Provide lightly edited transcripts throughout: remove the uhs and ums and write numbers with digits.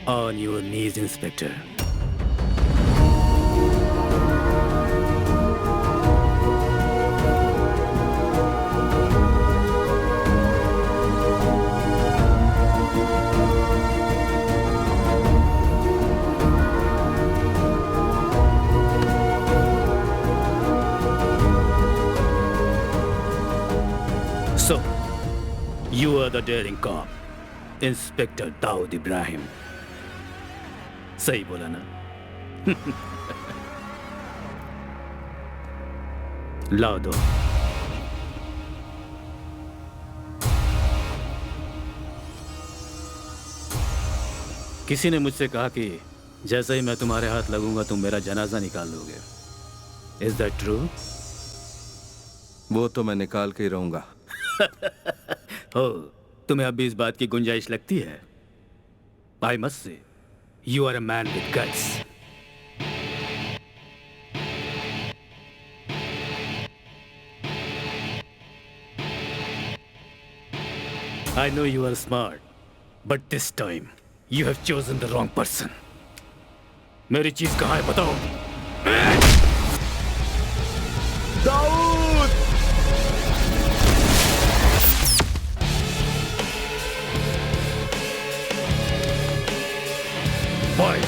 On your knees, Inspector. So, you are the daring cop, Inspector Dawood Ibrahim. सही बोला ना? लाओ दो। किसी ने मुझसे कहा कि जैसे ही मैं तुम्हारे हाथ लगूंगा तुम मेरा जनाजा निकाल लोगे। Is that true? वो तो मैं निकाल के ही रहूंगा। हो, तुम्हें अब भी इस बात की गुंजाइश लगती है? I must say, you are a man with guts. I know you are smart, but this time you have chosen the wrong person. मेरी चीज कहाँ है बताओ? दाऊद! Boy!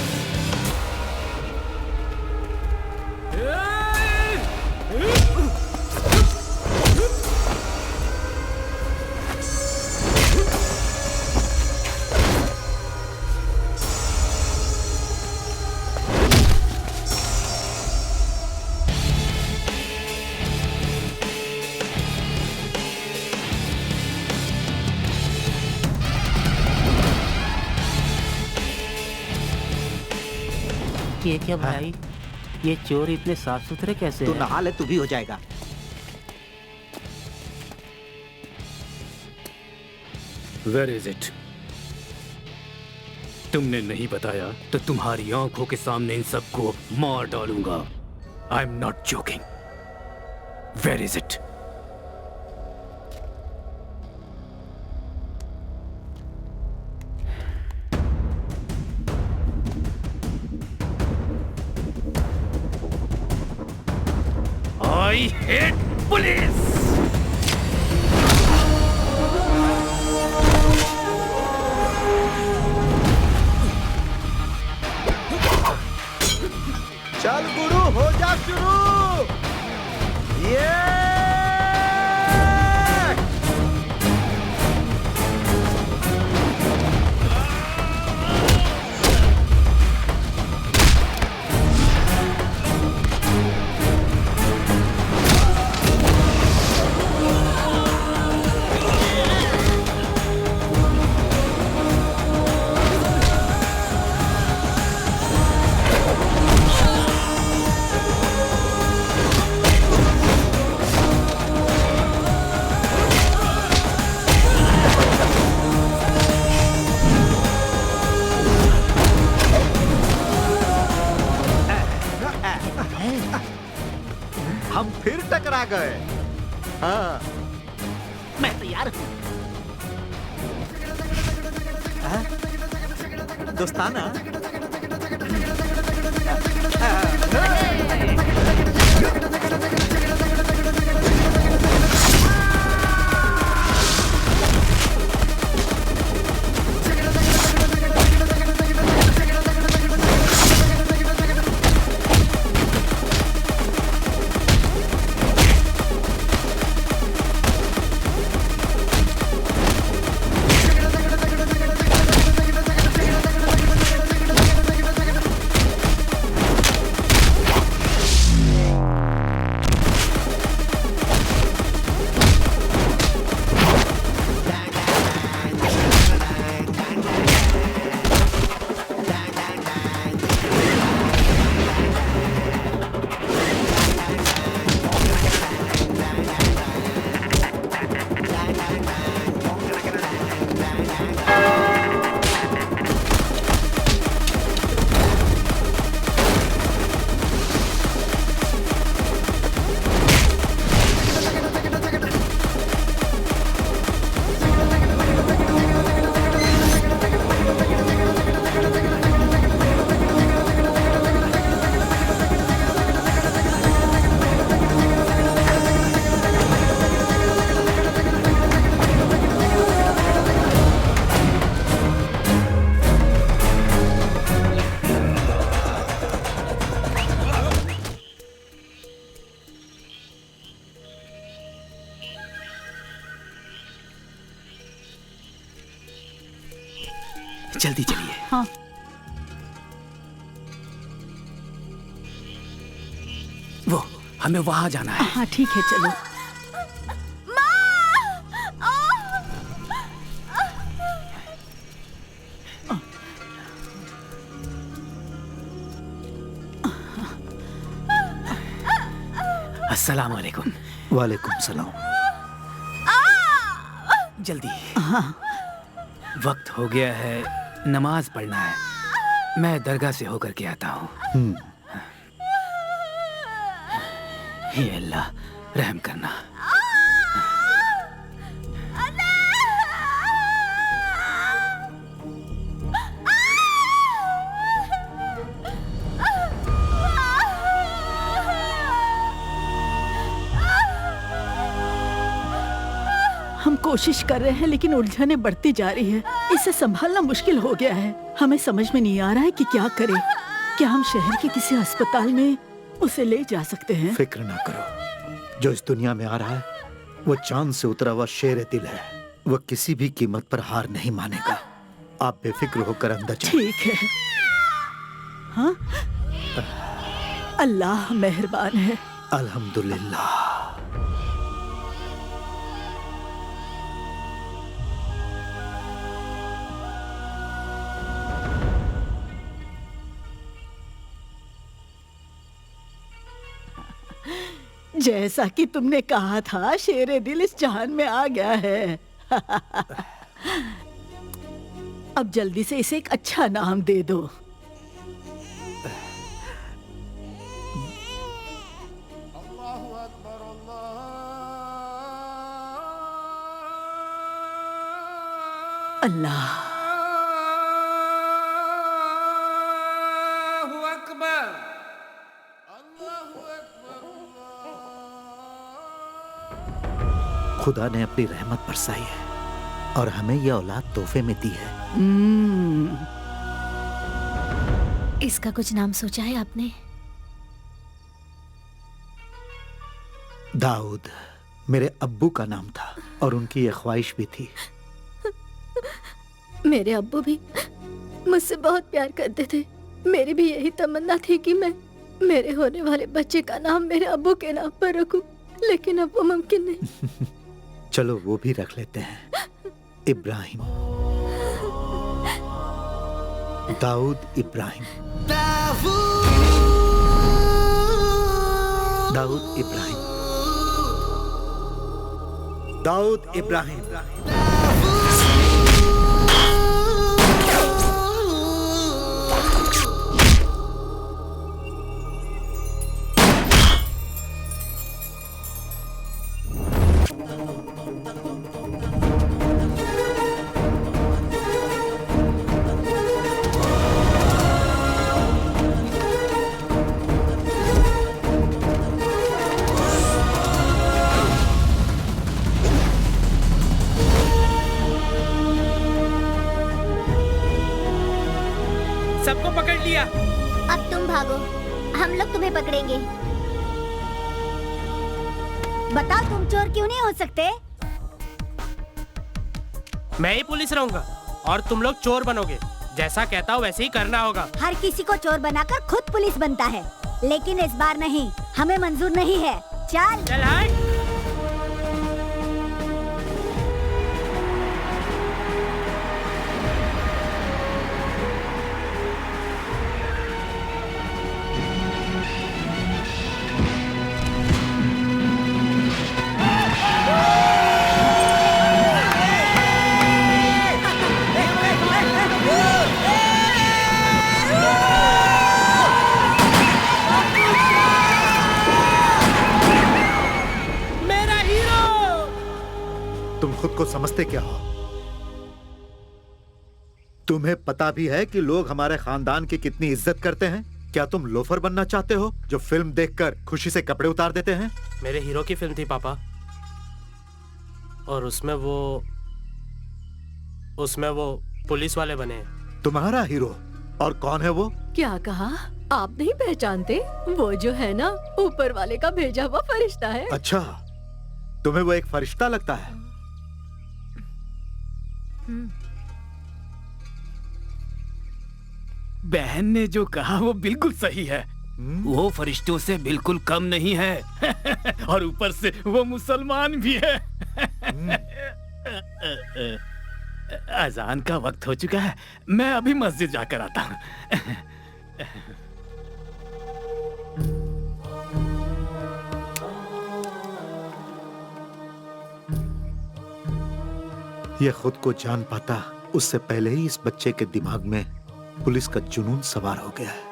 ये क्या भाई? ये चोर इतने साफ सुथरे कैसे तू हैं? नहा ले, तू भी हो जाएगा। Where is it? तुमने नहीं बताया तो तुम्हारी आंखों के सामने इन सबको मार डालूंगा। I'm not joking. Where is it? I hate police! चल गुरु, हो जा शुरू। ये हम फिर टकरा गए। हाँ, मैं तैयार हूँ। दोस्ताना। जल्दी चलिए। हाँ। वो हमें वहां जाना है। हाँ ठीक है, चलो। अस्सलाम वालेकुम। वालेकुम सलाम। जल्दी, हाँ। वक्त हो गया है, नमाज पढ़ना है। मैं दरगाह से होकर के आता हूँ। हे अल्लाह, रहम करना। हम कोशिश कर रहे हैं लेकिन उलझनें बढ़ती जा रही है। इसे संभालना मुश्किल हो गया है। हमें समझ में नहीं आ रहा है कि क्या करें। क्या हम शहर के किसी अस्पताल में उसे ले जा सकते हैं? फिक्र ना करो, जो इस दुनिया में आ रहा है वो चांद से उतरा हुआ शेर दिल है। वो किसी भी कीमत पर हार नहीं मानेगा। आप बेफिक्र होकर अंदर जाइए। ठीक है। हाँ? अल्लाह मेहरबान है। अल्हम्दुलिल्लाह। जैसा कि तुमने कहा था, शेरे दिल इस जहान में आ गया है। अब जल्दी से इसे एक अच्छा नाम दे दो। अल्लाह। खुदा ने अपनी रहमत बरसाई है और हमें यह औलाद तोहफे में दी है। इसका कुछ नाम सोचा है आपने? दाऊद मेरे अब्बू का नाम था और उनकी यह ख्वाहिश भी थी। मेरे अब्बू भी मुझसे बहुत प्यार करते थे। मेरी भी यही तमन्ना थी कि मैं मेरे होने वाले बच्चे का नाम मेरे अब्बू के नाम पर रखूं, लेकिन अब वो मुमकिन नहीं। चलो वो भी रख लेते हैं, इब्राहिम। दाऊद इब्राहिम। दाऊद इब्राहिम। दाऊद इब्राहिम। सबको पकड़ लिया। अब तुम भागो, हम लोग तुम्हें पकड़ेंगे। बताओ तुम चोर क्यों नहीं हो सकते? मैं ही पुलिस रहूंगा और तुम लोग चोर बनोगे। जैसा कहता हूँ वैसे ही करना होगा। हर किसी को चोर बनाकर खुद पुलिस बनता है, लेकिन इस बार नहीं, हमें मंजूर नहीं है। चल चल हट। तुम खुद को समझते क्या हो? तुम्हें पता भी है कि लोग हमारे खानदान की कितनी इज्जत करते हैं? क्या तुम लोफर बनना चाहते हो जो फिल्म देखकर खुशी से कपड़े उतार देते हैं? मेरे हीरो की फिल्म थी पापा, और उसमें वो पुलिस वाले बने। तुम्हारा हीरो? और कौन है वो? क्या कहा? आप नहीं पहचानते? वो जो है ना, ऊपर वाले का भेजा हुआ फरिश्ता है। अच्छा, तुम्हें वो एक फरिश्ता लगता है? बहन ने जो कहा वो बिल्कुल सही है। वो फरिश्तों से बिल्कुल कम नहीं है और ऊपर से वो मुसलमान भी है। अजान का वक्त हो चुका है, मैं अभी मस्जिद जाकर आता हूँ। ये खुद को जान पाता उससे पहले ही इस बच्चे के दिमाग में पुलिस का जुनून सवार हो गया है।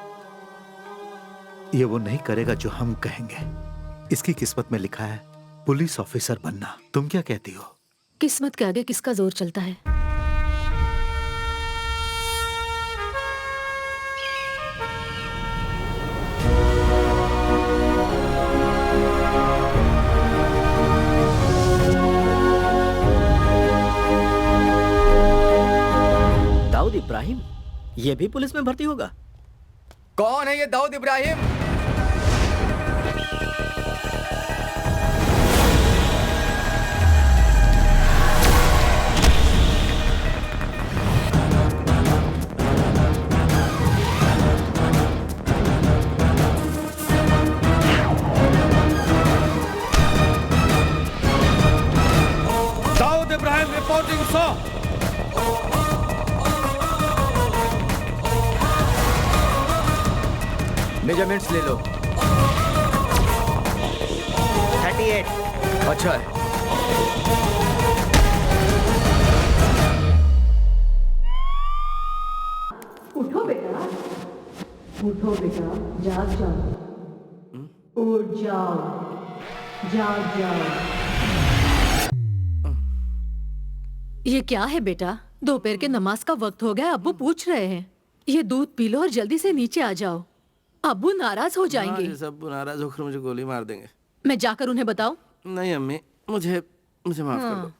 ये वो नहीं करेगा जो हम कहेंगे। इसकी किस्मत में लिखा है पुलिस ऑफिसर बनना। तुम क्या कहती हो? किस्मत के आगे किसका जोर चलता है? दाऊद इब्राहिम ये भी पुलिस में भर्ती होगा? कौन है ये Dawood Ibrahim? Dawood Ibrahim reporting sir. Measurements ले लो। 38। अच्छा है। उठो बेटा, उठो बेटा, जाग जाओ, उठ जाओ, जाग जाओ। ये क्या है बेटा? दोपहर के नमाज का वक्त हो गया, अब्बू पूछ रहे हैं। ये दूध पी लो और जल्दी से नीचे आ जाओ, अब्बू नाराज हो जाएंगे। सब नाराज होकर मुझे गोली मार देंगे। मैं जाकर उन्हें बताऊं? नहीं अम्मी, मुझे माफ कर दो।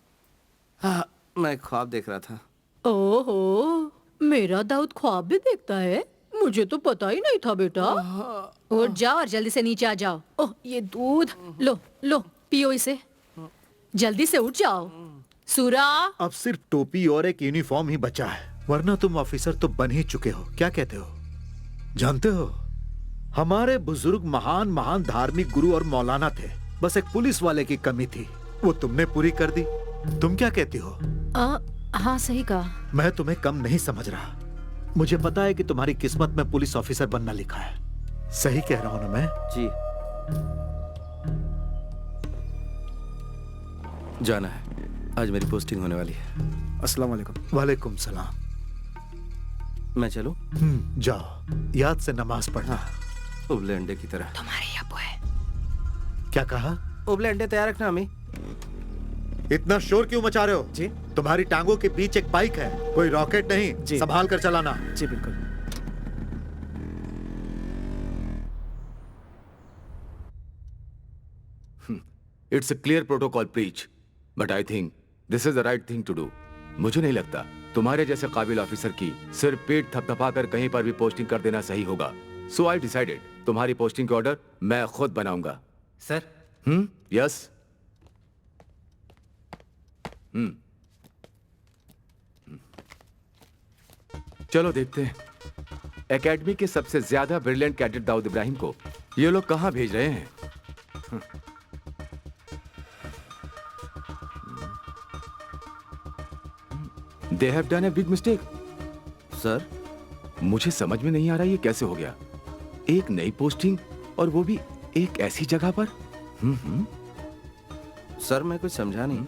हाँ, मैं ख्वाब देख रहा था। ओहो, मेरा दाऊद ख्वाब भी देखता है? मुझे तो पता ही नहीं था बेटा। उठ जाओ और जल्दी से नीचे आ जाओ। ओह, ये दूध लो लो, पियो इसे। जल्दी से उठ जाओ। सूरा, अब सिर्फ टोपी और एक यूनिफॉर्म ही बचा है, वरना तुम ऑफिसर तो बन ही चुके हो। क्या कहते हो? जानते हो, हमारे बुजुर्ग महान महान धार्मिक गुरु और मौलाना थे, बस एक पुलिस वाले की कमी थी, वो तुमने पूरी कर दी। तुम क्या कहती हो? हाँ सही कहा। मैं तुम्हें कम नहीं समझ रहा। मुझे पता है कि तुम्हारी किस्मत में पुलिस ऑफिसर बनना लिखा है। सही कह रहा हूं ना मैं? जी। जाना है, आज मेरी पोस्टिंग होने वाली है। अस्सलाम वालेकुम। वालेकुम सलाम। मैं चलूं? जाओ, याद से नमाज पढ़ना। उबले अंडे की तरह। तुम्हारे अब्बू है। क्या कहा? उबले अंडे तैयार रखना अम्मी। इतना शोर क्यों मचा रहे हो? जी, तुम्हारी टांगों के बीच एक बाइक है, कोई रॉकेट नहीं। जी। संभाल कर चलाना। जी बिल्कुल। It's a clear protocol breach, but I think this is the right thing to do. मुझे नहीं लगता तुम्हारे जैसे काबिल ऑफिसर की सिर्फ पेट थपथपाकर कहीं पर भी पोस्टिंग कर देना सही होगा। So I decided, तुम्हारी पोस्टिंग के ऑर्डर मैं खुद बनाऊंगा। Sir, yes. चलो देखते हैं एकेडमी के सबसे ज्यादा ब्रिलियंट कैडेट दाऊद इब्राहिम को ये लोग कहां भेज रहे हैं। They have done a big mistake. Sir, मुझे समझ में नहीं आ रहा ये कैसे हो गया। एक नई पोस्टिंग और वो भी एक ऐसी जगह पर। सर मैं कुछ समझा नहीं।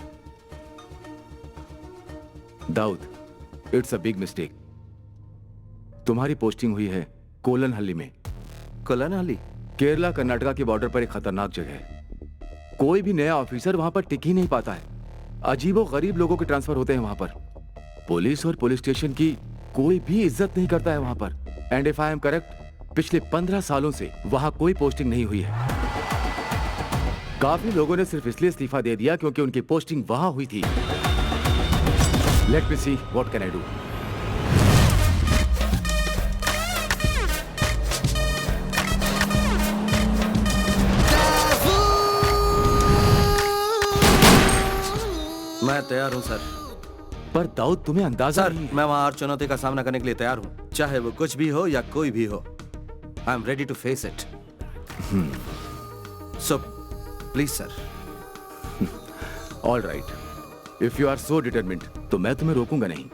Dawood, it's a big mistake. तुम्हारी पोस्टिंग हुई है कोलनहल्ली में। कोलनहल्ली? केरला कर्नाटका के बॉर्डर पर एक खतरनाक जगह है। कोई भी नया ऑफिसर वहां पर टिक ही नहीं पाता है। अजीबो गरीब लोगों के ट्रांसफर होते हैं वहां पर। पुलिस और पुलिस स्टेशन की कोई भी इज्जत नहीं करता है वहां पर। And if I am correct, पिछले 15 सालों से वहां कोई पोस्टिंग नहीं हुई है। काफी लोगों ने सिर्फ इसलिए इस्तीफा दे दिया क्योंकि उनकी पोस्टिंग वहां हुई थी। Let me see what can I do. मैं तैयार हूं सर। पर दाऊद तुम्हें अंदाजा सर, मैं वहां हर चुनौती का सामना करने के लिए तैयार हूं। चाहे वो कुछ भी हो या कोई भी हो, I am ready to face it. So please sir. All right, if you are so determined तो मैं तुम्हें रोकूंगा नहीं।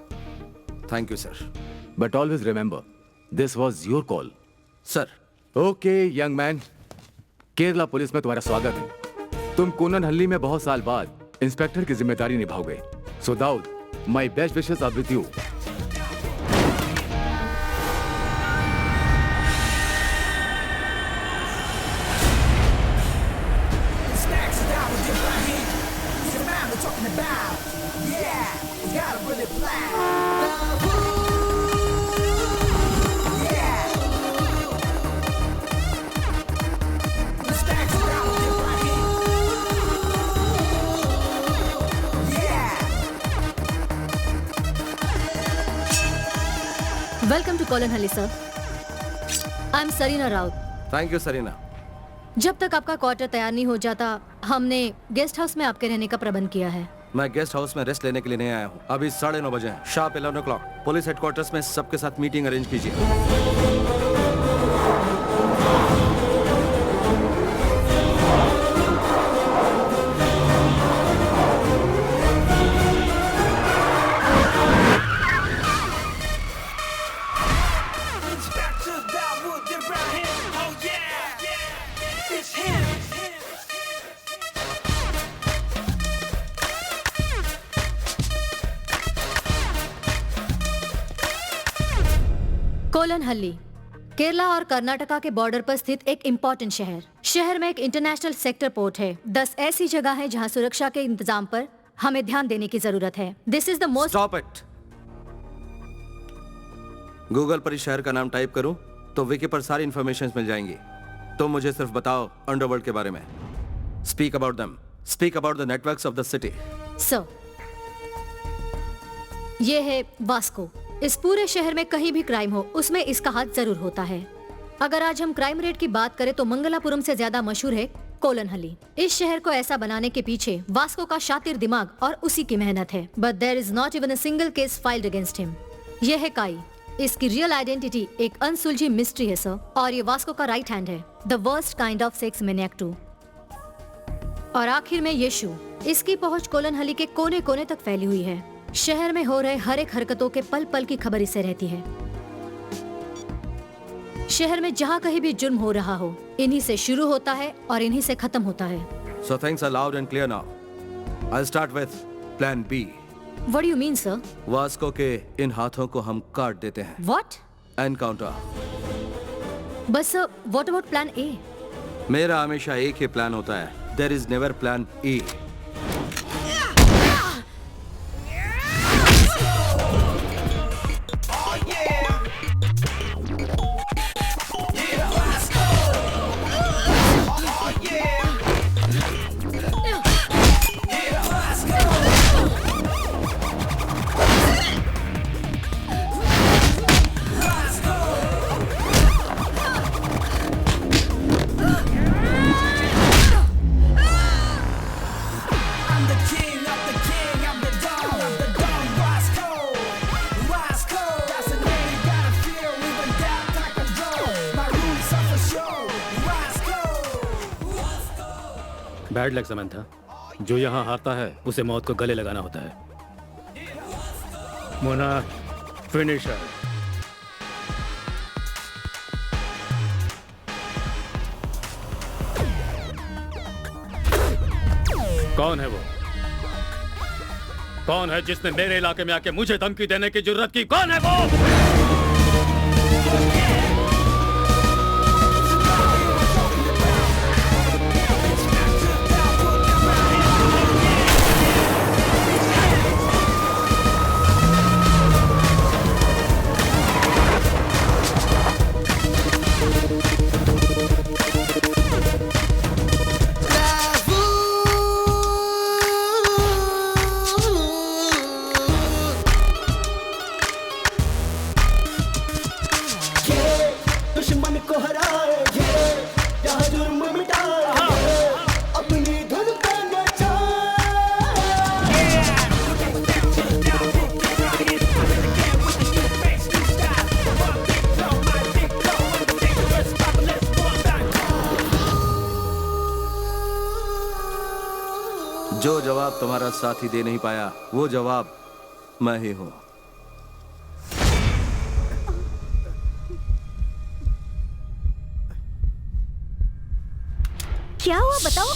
Thank you sir. But always remember, this was your call. Sir. Okay young man, Kerala police में तुम्हारा स्वागत है। तुम कोननहल्ली में बहुत साल बाद इंस्पेक्टर की जिम्मेदारी निभाओगे। So Dawood, my best wishes are with you. Welcome to Kolanhalli sir. I am Sarina Raut. Thank you Sarina. जब तक आपका क्वार्टर तैयार नहीं हो जाता, हमने गेस्ट हाउस में आपके रहने का प्रबंध किया है। मैं गेस्ट हाउस में रेस्ट लेने के लिए नहीं आया हूँ। अभी 9:30 बजे हैं, शार्प 11 o'clock पुलिस हेडक्वार्टर्स में सबके साथ मीटिंग अरेंज कीजिए। कोलनहल्ली केरला और कर्नाटका के बॉर्डर पर स्थित एक इम्पोर्टेंट शहर। शहर में एक इंटरनेशनल सेक्टर पोर्ट है। 10 ऐसी जगह है जहां सुरक्षा के इंतजाम पर हमें ध्यान देने की जरूरत है। This is the most. Stop it. Google पर इस शहर का नाम टाइप करूं तो विकी पर सारी इंफॉर्मेशन मिल जाएंगी। तुम मुझे सिर्फ बताओ अंडरवर्ल्ड के बारे में। Speak about them. Speak about the networks of the city. Sir, ये है वास्को। इस पूरे शहर में कहीं भी क्राइम हो, उसमें इसका हाथ जरूर होता है। अगर आज हम क्राइम रेट की बात करें तो मंगलापुरम से ज्यादा मशहूर है कोलनहल्ली। इस शहर को ऐसा बनाने के पीछे वास्को का शातिर दिमाग और उसी की मेहनत है। But there is not even a single case filed against him. ये है काई। इसकी रियल आइडेंटिटी एक अनसुलझी मिस्ट्री है सर, और ये वास्को का राइट हैंड है, the worst kind of sex maniac too. और आखिर में यीशु। इसकी पहुंच कोलनहल्ली के कोने कोने तक फैली हुई है। शहर में हो रहे हर एक हरकतों के पल पल की खबर इसे रहती है। शहर में जहाँ कहीं भी जुर्म हो रहा हो, इन्हीं से शुरू होता है और इन्हीं से खत्म होता है। So things are loud and clear now. I'll start with Plan B. What do you mean, sir? Vasco के इन हाथों को हम काट देते हैं। What? एनकाउंटर। बस sir, what about Plan A? मेरा हमेशा एक ही प्लान होता है। There is never Plan E. Bad luck समन था। जो यहाँ हारता है उसे मौत को गले लगाना होता है। मोना, फिनिशर। कौन है वो? कौन है जिसने मेरे इलाके में आके मुझे धमकी देने की जुर्रत की? कौन है वो? जो जवाब तुम्हारा साथी दे नहीं पाया वो जवाब मैं ही हूं। क्या हुआ बताओ?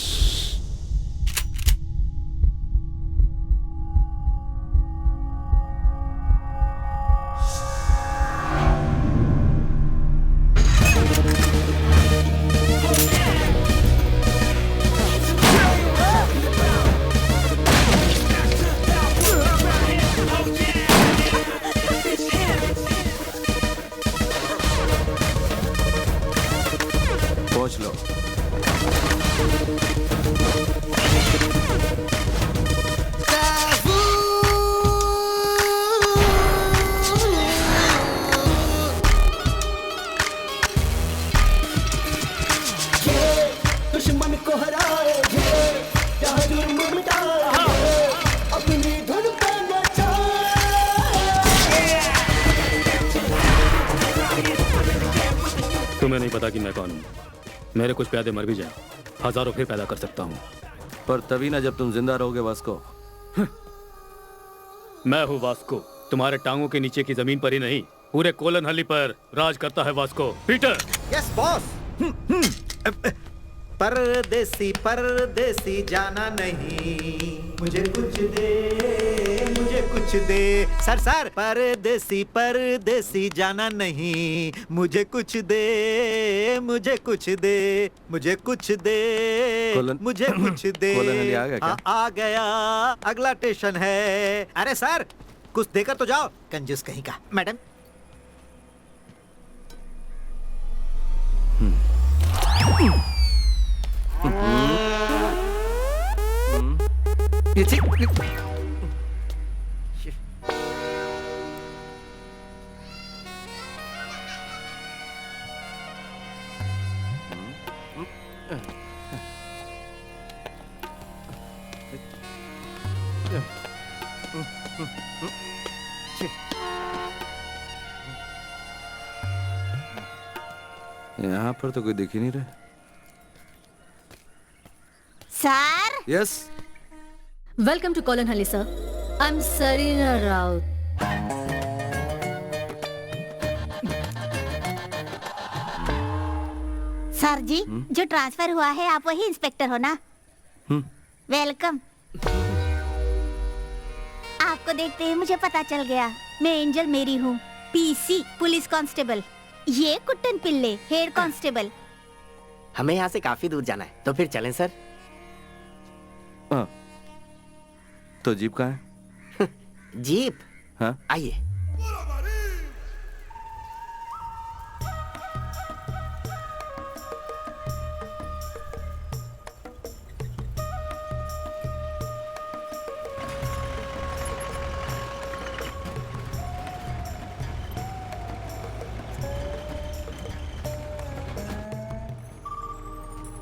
पहुंच लो। दुश्मन को हराए जहाँ जुर्म मिटाए अपनी धुन पे तुम्हें नहीं पता कि मैं कौन हूँ। मेरे कुछ प्यादे मर भी जाएं, हजारों फिर पैदा कर सकता हूँ। पर तभी ना जब तुम जिंदा रहोगे वास्को। मैं हूँ वास्को। तुम्हारे टांगों के नीचे की जमीन पर ही नहीं, पूरे कोलन हल्ली पर राज करता है वास्को। पीटर। Yes boss. परदेसी परदेसी जाना नहीं, मुझे कुछ दे, मुझे कुछ दे। सर परदेसी परदेसी जाना नहीं, मुझे कुछ दे, मुझे कुछ दे, मुझे कुछ दे, मुझे कुछ दे। कोलन आ गया क्या? आ गया, अगला स्टेशन है। अरे सर कुछ देकर तो जाओ, कंजूस कहीं का। मैडम यहाँ पर तो कोई दिख ही नहीं रहा। Sir yes. Welcome to Kolan sir. I am Sarina Raut. Sir ji जो ट्रांसफर हुआ है आप वही इंस्पेक्टर हो ना? वेलकम। आपको देखते ही मुझे पता चल गया। मैं एंजल मेरी हूँ, पीसी पुलिस कांस्टेबल। ये कुट्टन पिल्ले हेड कांस्टेबल। हमें यहाँ से काफी दूर जाना है, तो फिर चलें सर। हाँ। तो जीप कहाँ है? जीप? हाँ आइए।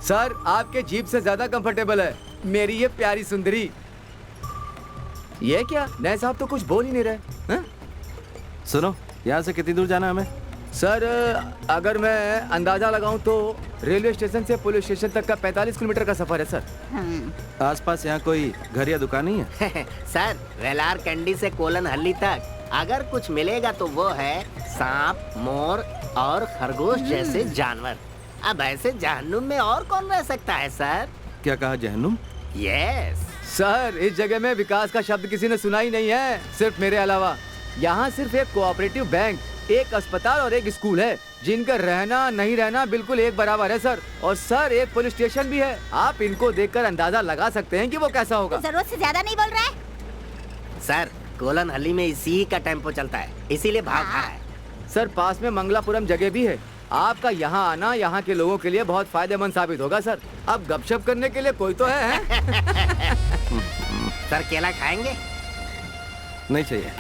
सर आपके जीप से ज्यादा कंफर्टेबल है मेरी ये प्यारी सुंदरी। ये क्या नए साहब तो कुछ बोल ही नहीं रहे हैं? सुनो, यहाँ से कितनी दूर जाना है हमें? सर अगर मैं अंदाजा लगाऊं तो रेलवे स्टेशन से पुलिस स्टेशन तक का 45 किलोमीटर का सफर है सर। आसपास यहाँ कोई घर या दुकान नहीं है? सर वेलार कैंडी से कोलन हल्ली तक अगर कुछ मिलेगा तो वो है सांप, मोर और खरगोश जैसे जानवर। अब ऐसे जहन्नुम में और कौन रह सकता है सर? क्या कहा, जहन्नुम? यस सर, इस जगह में विकास का शब्द किसी ने सुना ही नहीं है सिर्फ मेरे अलावा। यहाँ सिर्फ एक कोऑपरेटिव बैंक, एक अस्पताल और एक स्कूल है जिनका रहना नहीं रहना बिल्कुल एक बराबर है सर। और सर एक पुलिस स्टेशन भी है। आप इनको देखकर अंदाजा लगा सकते हैं कि वो कैसा होगा। जरूरत से ज्यादा नहीं बोल रहा है सर। कोलन हल्ली में इसी का टेम्पो चलता है, इसीलिए भाग रहा है। सर पास में मंगलापुरम जगह भी है। आपका यहाँ आना यहाँ के लोगों के लिए बहुत फायदेमंद साबित होगा सर। अब गपशप करने के लिए कोई तो है? सर केला खाएंगे? नहीं चाहिए।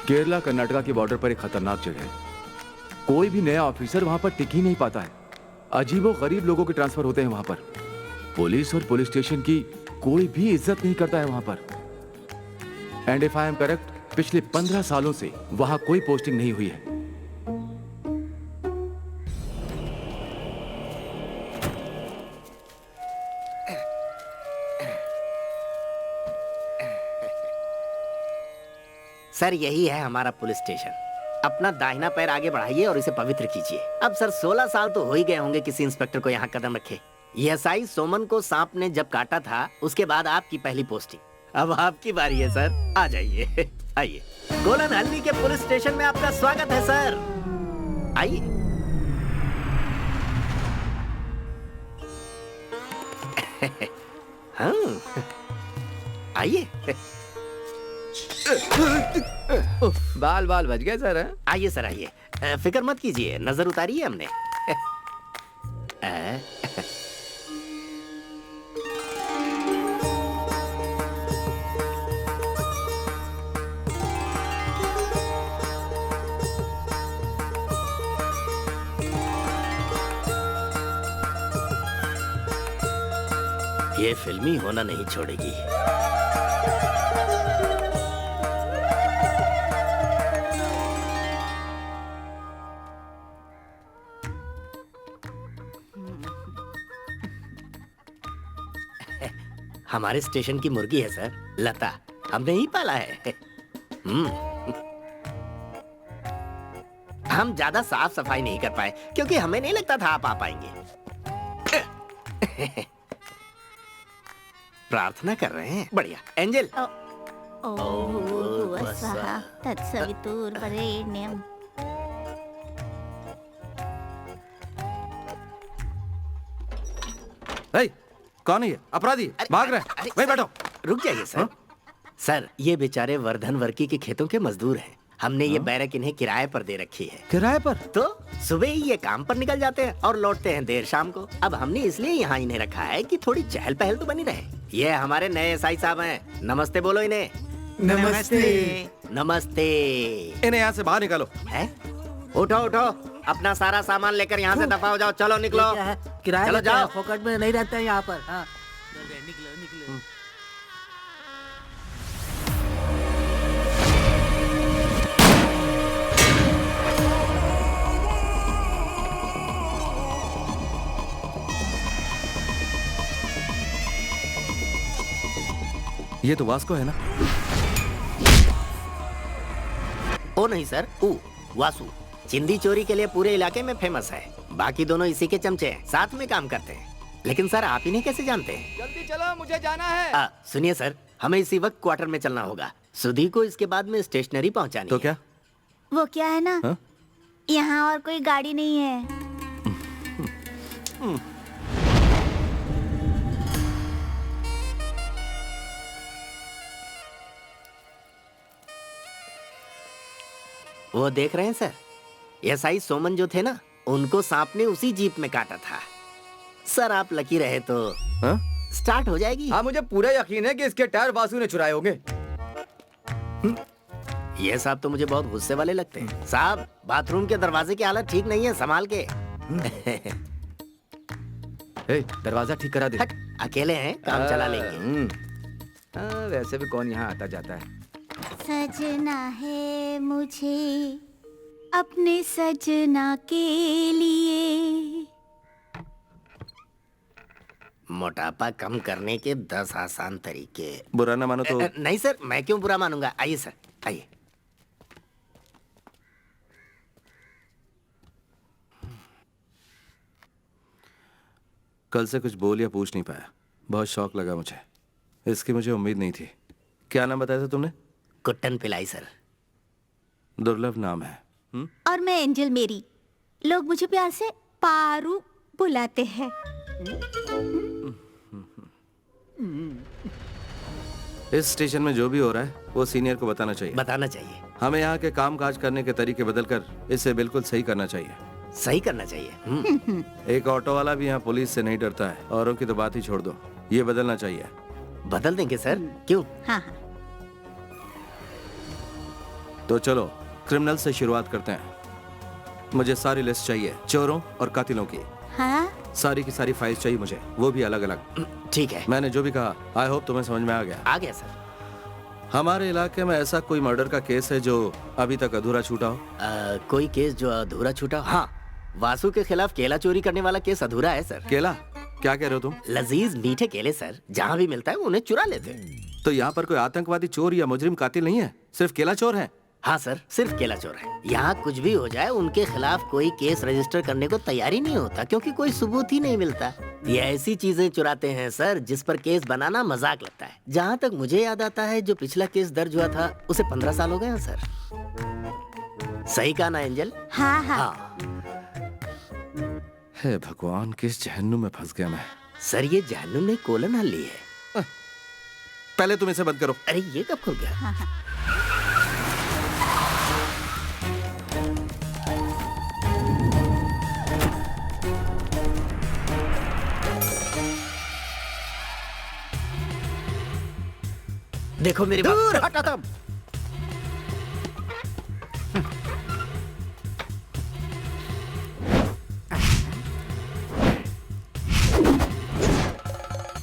केरला कर्नाटका की बॉर्डर पर एक खतरनाक जगह है। कोई भी नया ऑफिसर वहां पर टिक ही नहीं पाता है। अजीबो गरीब लोगों के ट्रांसफर होते हैं वहां पर। पुलिस और पुलिस स्टेशन की कोई भी इज्जत नहीं करता है वहां पर। And if I am correct, पिछले 15 सालों से वहां कोई पोस्टिंग नहीं हुई है। सर यही है हमारा पुलिस स्टेशन। अपना दाहिना पैर आगे बढ़ाइए और इसे पवित्र कीजिए। अब सर 16 साल तो हो ही गए होंगे किसी इंस्पेक्टर को यहाँ कदम रखे। एसआई सोमन को सांप ने जब काटा था उसके बाद आपकी पहली पोस्टिंग। अब आपकी बारी है सर, आ जाइए। आइए, कोलन हल्ली के पुलिस स्टेशन में आपका स्वागत है सर। आइए। हाँ, आइए। बाल बाल बच गए सर। आइए सर, आइए। फिक्र मत कीजिए, नजर उतारी है हमने। ये फिल्मी होना नहीं छोड़ेगी। हमारे स्टेशन की मुर्गी है सर, लता। हमने ही पाला है। हम ज्यादा साफ सफाई नहीं कर पाए क्योंकि हमें नहीं लगता था आप आ पाएंगे। प्रार्थना कर रहे हैं, बढ़िया। एंजल। तत्सवितुर्वरेण्यं। कौन है ये अपराधी? भाग रहे। वहीं बैठो। रुक जाइए सर। सर ये बेचारे वर्धन वर्की के खेतों के मजदूर हैं। हमने ये बैरक इन्हें किराए पर दे रखी है। किराए पर? तो सुबह ही ये काम पर निकल जाते हैं और लौटते हैं देर शाम को। अब हमने इसलिए यहाँ इन्हें रखा है कि थोड़ी चहल पहल तो बनी रहे। ये हमारे नए एसआई साहब हैं। नमस्ते बोलो इन्हें। नमस्ते। नमस्ते। इन्हें यहाँ से बाहर निकालो। है? उठो उठो, अपना सारा सामान लेकर यहाँ से दफा हो जाओ। चलो निकलो। किराया चलो लेते हैं, जाओ। फोकट में नहीं रहते हैं यहाँ पर। हाँ। ये तो वास्को है ना? ओ नहीं सर, वासु। चिंदी चोरी के लिए पूरे इलाके में फेमस है। बाकी दोनों इसी के चमचे हैं, साथ में काम करते हैं। लेकिन सर आप इन्हें कैसे जानते हैं? जल्दी चलो, मुझे जाना है। सुनिए सर, हमें इसी वक्त क्वार्टर में चलना होगा। सुधी को इसके बाद में स्टेशनरी पहुंचानी तो है। क्या? वो क्या है ना, हाँ? यहाँ और कोई गाड़ी नहीं है। वो देख रहे हैं सर, एसआई सोमन जो थे ना, उनको सांप ने उसी जीप में काटा था। सर आप लकी रहे तो हाँ? स्टार्ट हो जाएगी। हाँ, मुझे पूरा यकीन है कि इसके टायर वासु ने चुराए होंगे। ये साहब तो मुझे बहुत गुस्से वाले लगते हैं। साहब बाथरूम के दरवाजे की हालत ठीक नहीं है, संभाल के। दरवाजा ठीक करा दे। हट, अकेले हैं, काम चला लेंगे। वैसे भी कौन यहाँ आता जाता है। सजना है मुझे अपने सजना के लिए। मोटापा कम करने के 10 आसान तरीके। बुरा ना मानो तो। नहीं सर, मैं क्यों बुरा मानूंगा। आइए सर, आइए। कल से कुछ बोल या पूछ नहीं पाया, बहुत शौक लगा मुझे। इसकी मुझे उम्मीद नहीं थी। क्या नाम बताया था तुमने? कुट्टन पिलाई सर। दुर्लभ नाम है। और मैं एंजल मेरी। लोग मुझे प्यार से पारू बुलाते हैं। इस स्टेशन में जो भी हो रहा है वो सीनियर को बताना चाहिए। बताना चाहिए। हमें यहाँ के काम काज करने के तरीके बदलकर इसे बिल्कुल सही करना चाहिए। सही करना चाहिए। एक ऑटो वाला भी यहाँ पुलिस से नहीं डरता है। औरों की तो बात ही छोड़ दो, ये बदलना चाहिए। बदल देंगे सर, क्यों? हाँ हाँ। तो चलो क्रिमिनल से शुरुआत करते हैं। मुझे सारी लिस्ट चाहिए चोरों और कातिलों की। हाँ सारी की सारी फाइल्स चाहिए मुझे, वो भी अलग अलग। ठीक है। मैंने जो भी कहा आई होप तुम्हें समझ में आ गया। आ गया सर। हमारे इलाके में ऐसा कोई मर्डर का केस है जो अभी तक अधूरा छूटा हो? कोई केस जो अधूरा छूटा हो? हाँ, वासु के खिलाफ केला चोरी करने वाला केस अधूरा है सर। केला? क्या कह रहे हो तुम? लजीज मीठे केले सर, जहाँ भी मिलता है उन्हें चुरा लेते हैं। तो यहाँ पर कोई आतंकवादी चोर या मुजरिम कातिल नहीं है, सिर्फ केला चोर है? हाँ सर, सिर्फ केला चोर है। यहाँ कुछ भी हो जाए उनके खिलाफ कोई केस रजिस्टर करने को तैयारी नहीं होता, क्योंकि कोई सबूत ही नहीं मिलता। ये ऐसी चीजें चुराते हैं सर जिस पर केस बनाना मजाक लगता है। जहाँ तक मुझे याद आता है, जो पिछला केस दर्ज हुआ था उसे 15 साल हो गए हैं सर। सही कहा ना एंजल? हाँ हाँ, हाँ हे भगवान, किस जहन्नुम में फंस गया मैं। सर, ये जहन्नुम नहीं कोलन हल्ली है। पहले तुम इसे बंद करो। अरे ये कब खुल गया? देखो मेरी दूर बात। हटो तुम।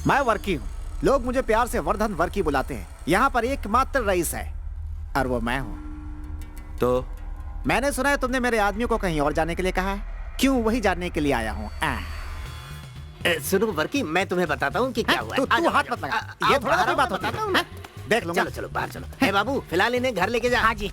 मैं वर्की हूँ, लोग मुझे प्यार से वर्धन वर्की बुलाते हैं। यहाँ पर एकमात्र रईस है और वो मैं हूँ। तो मैंने सुना है तुमने मेरे आदमियों को कहीं और जाने के लिए कहा है। क्यों, वही जानने के लिए आया हूँ। सुनो वर्की, मैं तुम्हें बताता हूँ कि क्या हुआ है। तू हाथ मत लगा, ये थोड़ा कोई बात होती है। देख लूंगा। चलो चलो बाहर चलो। हे बाबू, फिलहाल इन्हें घर लेके जा। हाँ जी।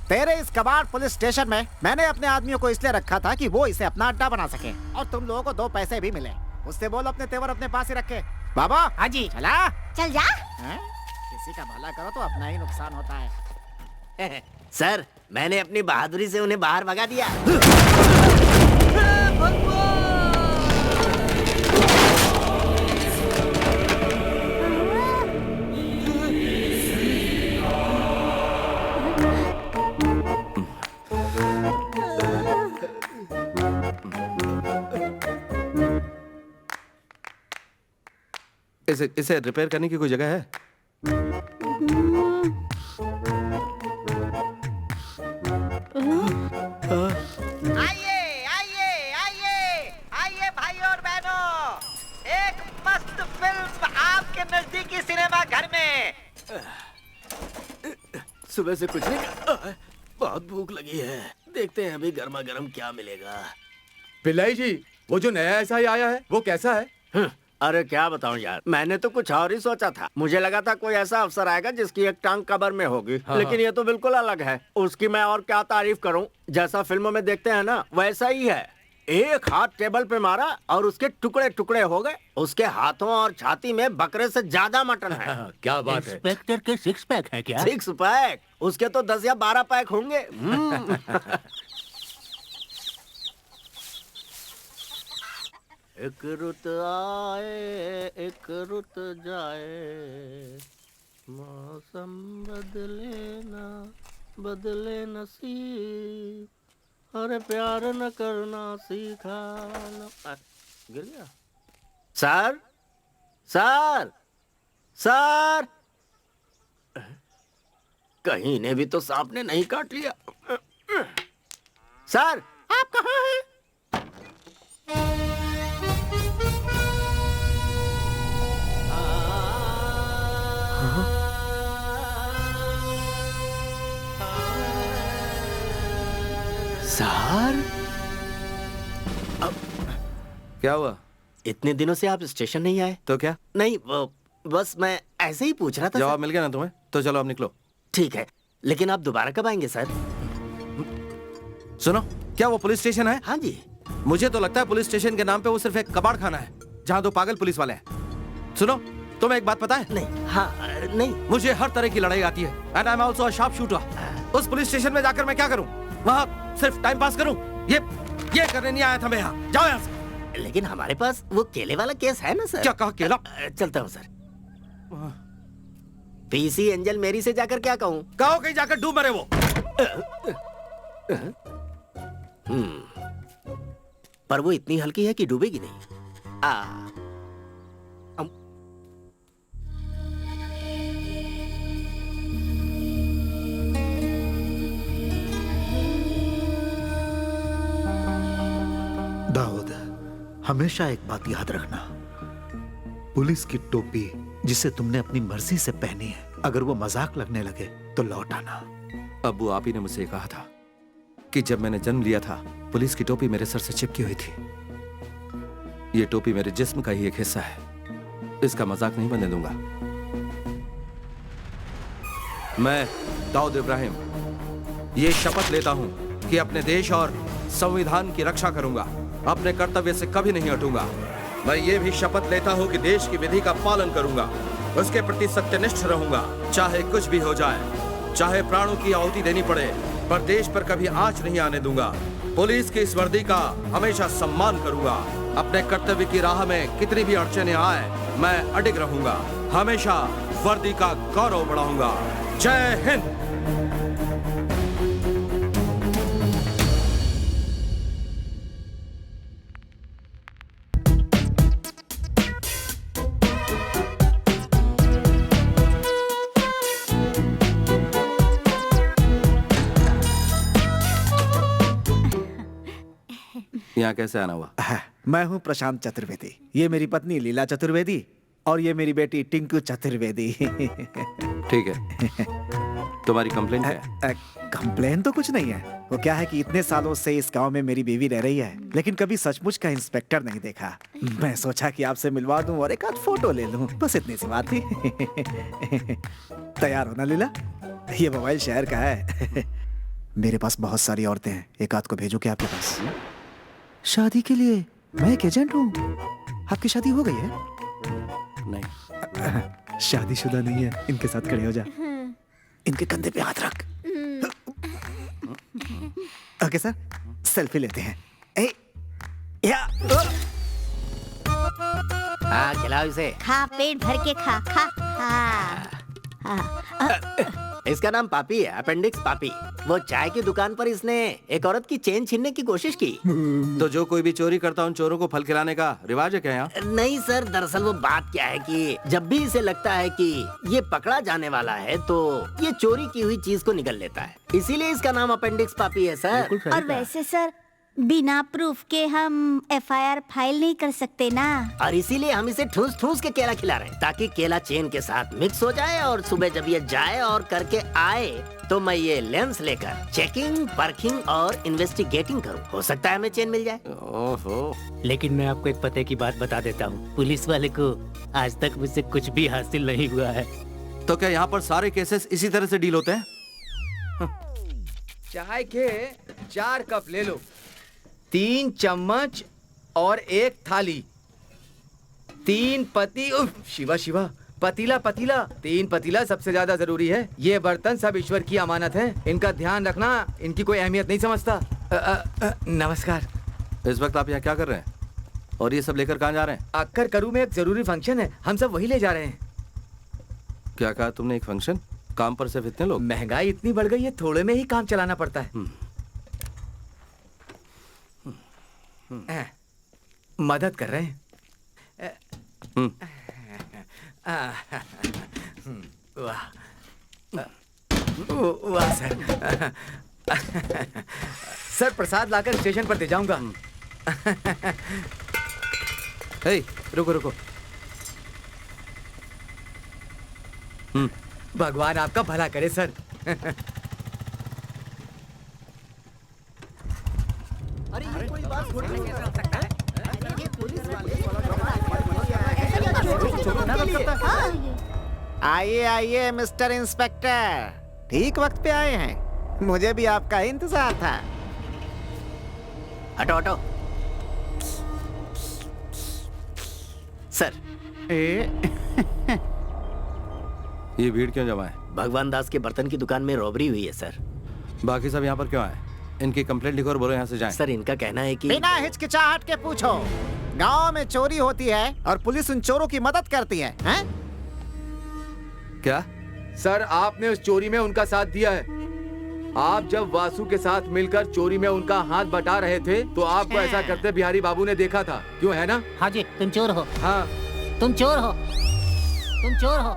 तेरे इस कबाड़ पुलिस स्टेशन में मैंने अपने आदमियों को इसलिए रखा था कि वो इसे अपना अड्डा बना सके, और तुम लोगों को 2 पैसे भी मिले। उससे बोल अपने तेवर अपने पास ही रखे। बाबा। हाँ जी। चला चल जा। किसी का भला करो तो अपना ही नुकसान होता है। सर, मैंने अपनी बहादुरी से उन्हें बाहर भगा दिया। इसे रिपेयर करने की कोई जगह है? आइए आइए आइए आइए भाई और बहनों, एक मस्त फिल्म आपके नजदीकी सिनेमा घर में। सुबह से कुछ नहीं खाया, बहुत भूख लगी है। देखते हैं अभी गर्मा गर्म क्या मिलेगा। पिल्लाई जी, वो जो नया एसआई आया है वो कैसा है? अरे क्या बताऊं यार, मैंने तो कुछ और ही सोचा था। मुझे लगा था कोई ऐसा अफसर आएगा जिसकी एक टांग कबर में होगी। लेकिन ये तो बिल्कुल अलग है। उसकी मैं और क्या तारीफ करूं, जैसा फिल्मों में देखते हैं ना वैसा ही है। एक हाथ टेबल पे मारा और उसके टुकड़े टुकड़े हो गए। उसके हाथों और छाती में बकरे से ज्यादा मटन है। क्या बात है? इंस्पेक्टर के 6 पैक है क्या? 6 पैक? उसके तो 10 या 12 पैक होंगे। एक रुत आए एक रुत जाए, मौसम बदले ना बदले नसीब, अरे प्यार न करना सीखा न। गिर गया। सर सर सर, कहीं ने भी तो सांप ने नहीं काट लिया। सर, आप कहाँ हैं? सर, क्या हुआ? इतने दिनों से आप स्टेशन नहीं आए? तो क्या? नहीं, बस मैं ऐसे ही पूछ रहा था। जवाब मिल गया ना तुम्हें? तो चलो अब निकलो। ठीक है, लेकिन आप दोबारा कब आएंगे सर? सुनो, क्या वो पुलिस स्टेशन है? हाँ जी। मुझे तो लगता है पुलिस स्टेशन के नाम पे वो सिर्फ एक कबाड़ खाना है जहाँ 2 पागल पुलिस वाले हैं। सुनो, तुम्हें एक बात पता है? नहीं। हाँ, नहीं। मुझे हर तरह की लड़ाई आती है। And I am also a sharp shooter. उस पुलिस स्टेशन में जाकर मैं क्या करूं? वहाँ सिर्फ टाइम पास करूं? ये करने नहीं आया था मैं यहाँ। जाओ यहाँ से। लेकिन हमारे पास वो केले वाला केस है ना सर। क्या कहा केला? चलता हूँ सर। पीसी एंजल मेरी से जाकर क्या कहूँ? कहो कहीं जाकर डूब मरे वो। पर वो इतनी हल्की है कि डूबेगी नहीं। दाऊद, हमेशा एक बात याद रखना, पुलिस की टोपी जिसे तुमने अपनी मर्जी से पहनी है, अगर वो मजाक लगने लगे तो लौट आना। अब्बू, आप ही ने मुझसे कहा था कि जब मैंने जन्म लिया था पुलिस की टोपी मेरे सर से चिपकी हुई थी। ये टोपी मेरे जिस्म का ही एक हिस्सा है, इसका मजाक नहीं बनने दूंगा। मैं दाऊद इब्राहिम ये शपथ लेता हूं कि अपने देश और संविधान की रक्षा करूंगा, अपने कर्तव्य से कभी नहीं हटूंगा। मैं ये भी शपथ लेता हूं कि देश की विधि का पालन करूंगा, उसके प्रति सत्यनिष्ठ रहूंगा, चाहे कुछ भी हो जाए, चाहे प्राणों की आहुति देनी पड़े, पर देश पर कभी आंच नहीं आने दूंगा। पुलिस की इस वर्दी का हमेशा सम्मान करूंगा। अपने कर्तव्य की राह में कितनी भी अड़चने आए, मैं अडिग रहूंगा, हमेशा वर्दी का गौरव बढ़ाऊंगा। जय हिंद। यहाँ कैसे आना हुआ? मैं हूँ प्रशांत चतुर्वेदी, ये मेरी पत्नी लीला चतुर्वेदी और ये मेरी बेटी टिंकू चतुर्वेदी। ठीक है, तुम्हारी कंप्लेन क्या है? कंप्लेन तो कुछ नहीं है। वो क्या है कि इतने सालों से इस गांव में मेरी बीवी रह रही है, लेकिन कभी सचमुच का इंस्पेक्टर नहीं देखा। मैं सोचा कि आपसे मिलवा दूं और एक आध फोटो ले लूं, बस इतनी सी बात थी। तैयार हो ना लीला? ये मोबाइल शहर का है। मेरे पास बहुत सारी औरतें हैं, एक आध को भेजो क्या आपके पास? शादी के लिए मैं एक एजेंट हूँ। आपकी शादी हो गई है? नहीं। शादीशुदा नहीं है। इनके साथ खड़े हो जा, इनके कंधे पे हाथ रख। ओके सर, सेल्फी लेते हैं। हाँ, खिलाओ इसे। खा, पेट भर के खा खा। इसका नाम पापी है, अपेंडिक्स पापी। वो चाय की दुकान पर इसने एक औरत की चेन छीनने की कोशिश की। तो जो कोई भी चोरी करता है उन चोरों को फल खिलाने का रिवाज है क्या यहाँ? नहीं सर, दरअसल वो बात क्या है कि जब भी इसे लगता है कि ये पकड़ा जाने वाला है तो ये चोरी की हुई चीज को निगल लेता है, इसीलिए इसका नाम अपेंडिक्स पापी है सर। और वैसे सर, बिना प्रूफ के हम एफआईआर फाइल नहीं कर सकते ना। और इसीलिए हम इसे ठूस ठूस के केला खिला रहे हैं, ताकि केला चेन के साथ मिक्स हो जाए और सुबह जब ये जाए और करके आए तो मैं ये लेंस लेकर चेकिंग, परखिंग और इन्वेस्टिगेटिंग करूं। हो सकता है हमें चेन मिल जाए। ओहो। लेकिन मैं आपको एक पते की बात बता देता हूँ, पुलिस वाले को आज तक मुझसे कुछ भी हासिल नहीं हुआ है। तो क्या यहाँ पर सारे केसेस इसी तरह से डील होते हैं? चाय के 4 कप ले लो, 3 चम्मच और 1 थाली, 3 पति, शिवा शिवा, पतीला पतीला, 3 पतीला सबसे ज्यादा जरूरी है। ये बर्तन सब ईश्वर की अमानत है, इनका ध्यान रखना। इनकी कोई अहमियत नहीं समझता। नमस्कार। इस वक्त आप यहाँ क्या कर रहे हैं और ये सब लेकर कहाँ जा रहे हैं? अक्कर करू में एक जरूरी फंक्शन है, हम सब वही ले जा रहे हैं। क्या कहा तुमने? एक फंक्शन? काम पर सिर्फ इतने लोग? महंगाई इतनी बढ़ गई है, थोड़े में ही काम चलाना पड़ता है। मदद कर रहे हैं। वाह वाह सर। सर प्रसाद लाकर स्टेशन पर दे जाऊंगा। रुको रुको। भगवान आपका भला करे सर। अरे कोई बात आइए आइए मिस्टर इंस्पेक्टर, ठीक वक्त पे आए हैं। मुझे भी आपका इंतजार था। हटो हटो। सर, ये भीड़ क्यों जमा है? भगवान दास के बर्तन की दुकान में रॉबरी हुई है सर। बाकी सब यहाँ पर क्यों आए? इनकी कंप्लेंट लिखो और बोलो यहाँ से जाएं। सर, इनका कहना है कि बिना हिचकिचाहट के पूछो। गांव में चोरी होती है और पुलिस उन चोरों की मदद करती है, हैं? क्या सर, आपने उस चोरी में उनका साथ दिया है। आप जब वासु के साथ मिलकर चोरी में उनका हाथ बटा रहे थे तो आपको ऐसा करते बिहारी बाबू ने देखा था, क्यों है ना? हाँ जी, तुम चोर हो। हाँ, तुम चोर हो, तुम चोर हो।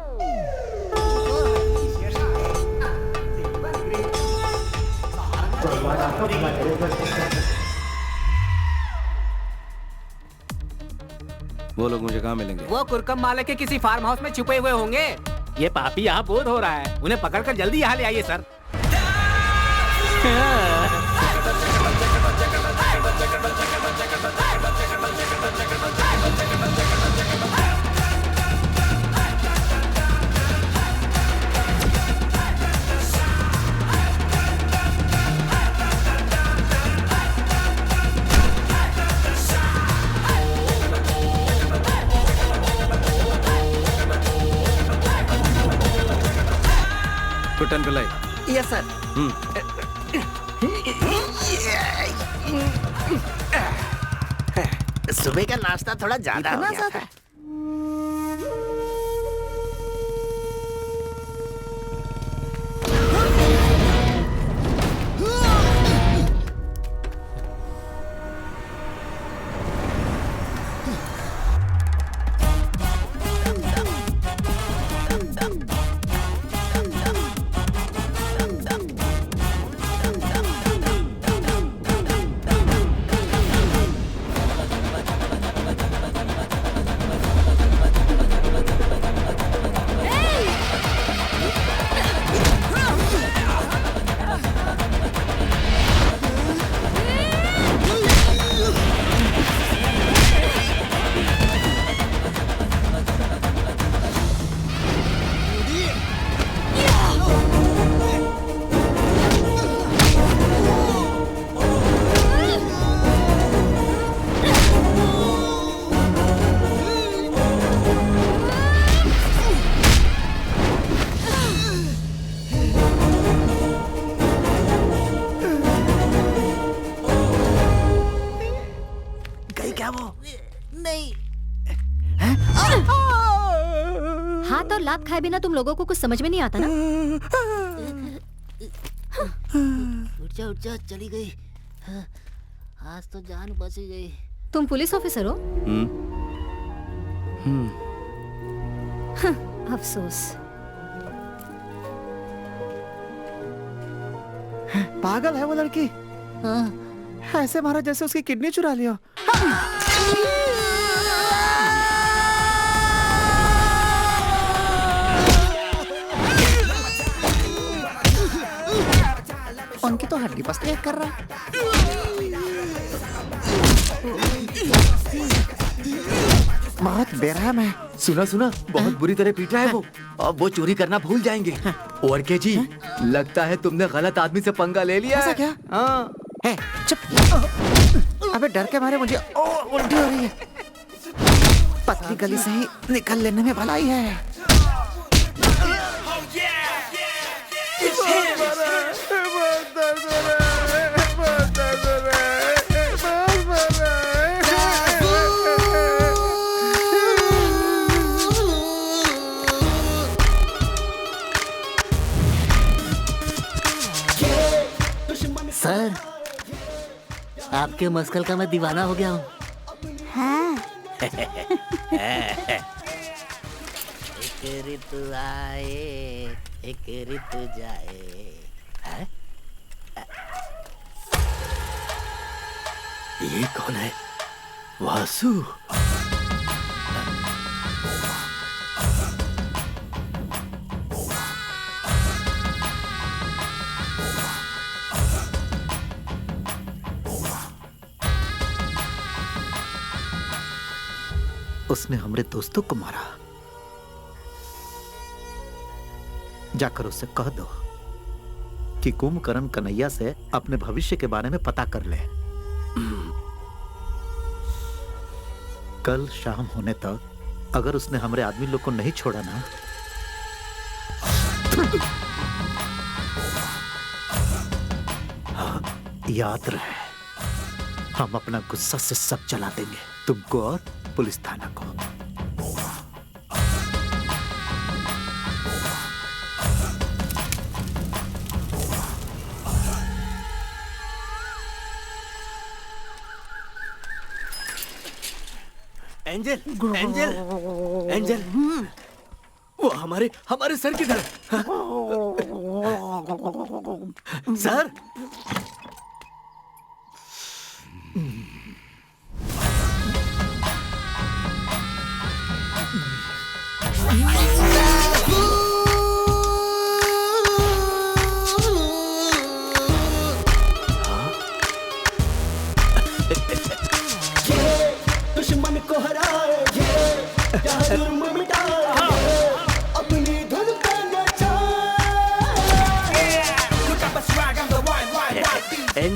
वो लोग मुझे कहाँ मिलेंगे? वो कुरकम माले के किसी फार्म हाउस में छुपे हुए होंगे। ये पापी यहाँ बोध हो रहा है, उन्हें पकड़कर जल्दी यहाँ ले आइए sir. Kutton Pillai. Yes sir. सुबह का नाश्ता थोड़ा ज्यादा हो गया था। हाथ और लात खाए बिना तुम लोगों को कुछ समझ में नहीं आता ना? उठ जा चली गई। आज तो जान बच गई। तुम पुलिस ऑफिसर हो? अफसोस। पागल है वो लड़की। ऐसे मारा जैसे उसकी किडनी चुरा लिया। उनकी तो हड्डी पसली कर रहा है। बहुत बेरहम है। सुना सुना, बहुत बुरी तरह पीट रहा है वो। अब वो चोरी करना भूल जाएंगे। और के जी, लगता है तुमने गलत आदमी से पंगा ले लिया। ऐसा क्या? हाँ। चुप। अबे डर के मारे मुझे उल्टी हो रही है। पतली गली से ही निकल लेने में भलाई है। सर, आपके मस्कल का मैं दीवाना हो गया हूँ। हाँ। एक ऋतु आए, एक ऋतु जाए। है? ये कौन है? वासु। उसने हमारे दोस्तों को मारा। जाकर उससे कह दो कि कुंभकर्ण कन्हैया से अपने भविष्य के बारे में पता कर ले। कल शाम होने तक अगर उसने हमारे आदमी लोग को नहीं छोड़ा ना, हाँ, याद रहे, हम अपना गुस्सा से सब चला देंगे, तुमको और पुलिस थाना को। एंजल, एंजल, एंजल, वो हमारे सर किधर? सर,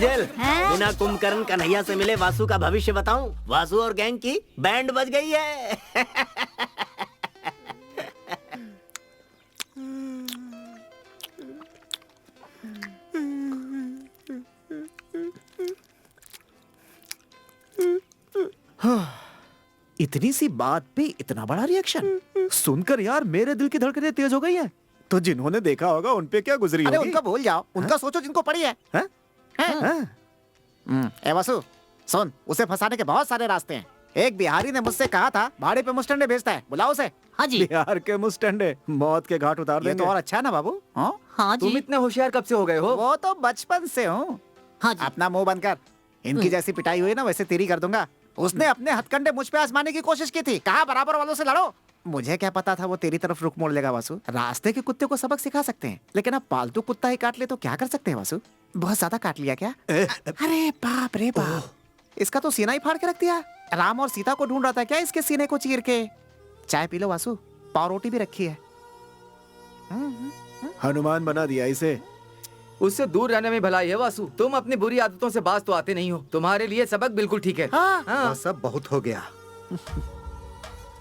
एंजल, बिना कुंभकर्ण कन्हैया से मिले वासु का भविष्य बताऊं? वासु और गैंग की बैंड बज गई है। इतनी सी बात पे इतना बड़ा रिएक्शन सुनकर यार मेरे दिल की धड़कनें तेज हो गई हैं। तो जिन्होंने देखा होगा उन पे क्या गुजरी अरे होगी? उनका भूल जाओ, उनका सोचो जिनको पड़ी है। ए वासु, सुन, उसे फंसाने के बहुत सारे रास्ते हैं। एक बिहारी ने मुझसे कहा था भाड़े पे मुस्टंडे भेजता है, बुलाओ उसे। हाँ जी। बिहार के मुस्टंडे मौत के घाट उतार ये देंगे। तो और अच्छा है ना बाबू। हाँ जी। तुम इतने होशियार कब से हो गए हो? वो तो बचपन से हूँ। हाँ जी। अपना मुंह बंद कर। इनकी जैसी पिटाई हुई ना वैसे तेरी कर दूंगा। उसने अपने हथकंडे मुझ पे आजमाने की कोशिश की थी, कहा बराबर वालों से लड़ो। मुझे क्या पता था वो तेरी तरफ रुख मोड़ लेगा वासु। रास्ते के कुत्ते को सबक सिखा सकते हैं, लेकिन अब पालतू कुत्ता ही काट ले तो क्या कर सकते हैं वासु? बहुत ज्यादा काट लिया क्या? अरे बाप रे बाप, इसका तो सीना ही फाड़ के रख दिया। राम और सीता को ढूंढ रहा था क्या इसके सीने को चीर के? चाय पी लो वासु, पाव रोटी भी रखी है। हनुमान बना दिया इसे। उससे दूर रहने में भलाई है वासु। तुम अपनी बुरी आदतों से बाज तो आते नहीं हो। तुम्हारे लिए सबक बिल्कुल ठीक है। वह सब बहुत हो गया।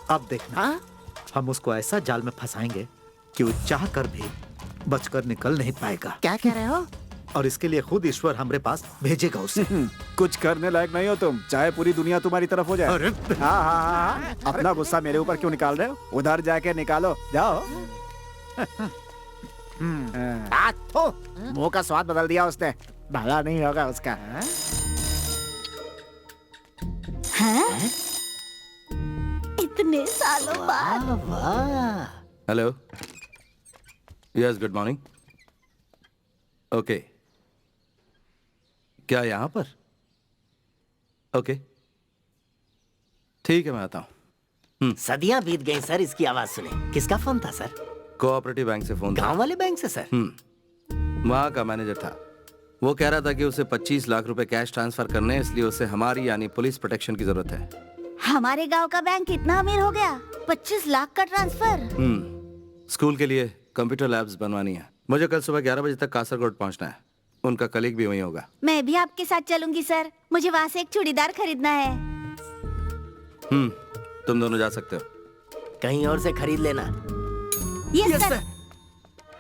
अब देखना, हम उसको ऐसा जाल में फंसाएंगे कि वो चाह कर भी बचकर निकल नहीं पाएगा। क्या कह रहे हो? और इसके लिए खुद ईश्वर हमारे पास भेजेगा उसे। कुछ करने लायक नहीं हो तुम, चाहे पूरी दुनिया तुम्हारी तरफ हो जाए। हाँ हाँ हाँ, अपना गुस्सा मेरे ऊपर क्यों निकाल रहे हो? उधर जाके निकालो, जाओ। मुंह का स्वाद बदल दिया उसने, भला नहीं होगा उसका। हैं? इतने सालों बाद। Hello, yes, good morning. Okay, क्या यहाँ पर? ओके, ठीक है, मैं आता हूँ। सदियां बीत गई सर, इसकी आवाज सुने। किसका फोन था सर? कोऑपरेटिव बैंक से फोन था। गांव वाले बैंक से सर? वहाँ का मैनेजर था। वो कह रहा था कि उसे 25 लाख रुपए कैश ट्रांसफर करने हैं, इसलिए उसे हमारी यानी पुलिस प्रोटेक्शन की जरूरत है। हमारे गांव का बैंक इतना अमीर हो गया? 25 लाख का ट्रांसफर? स्कूल के लिए कंप्यूटर लैब्स बनवानी है। मुझे कल सुबह 11 बजे तक कासरगोड पहुँचना है। उनका कलीग भी वहीं होगा। मैं भी आपके साथ चलूंगी सर, मुझे वहाँ से एक चूड़ीदार खरीदना है। तुम दोनों जा सकते हो। कहीं और से खरीद लेना। Yes sir.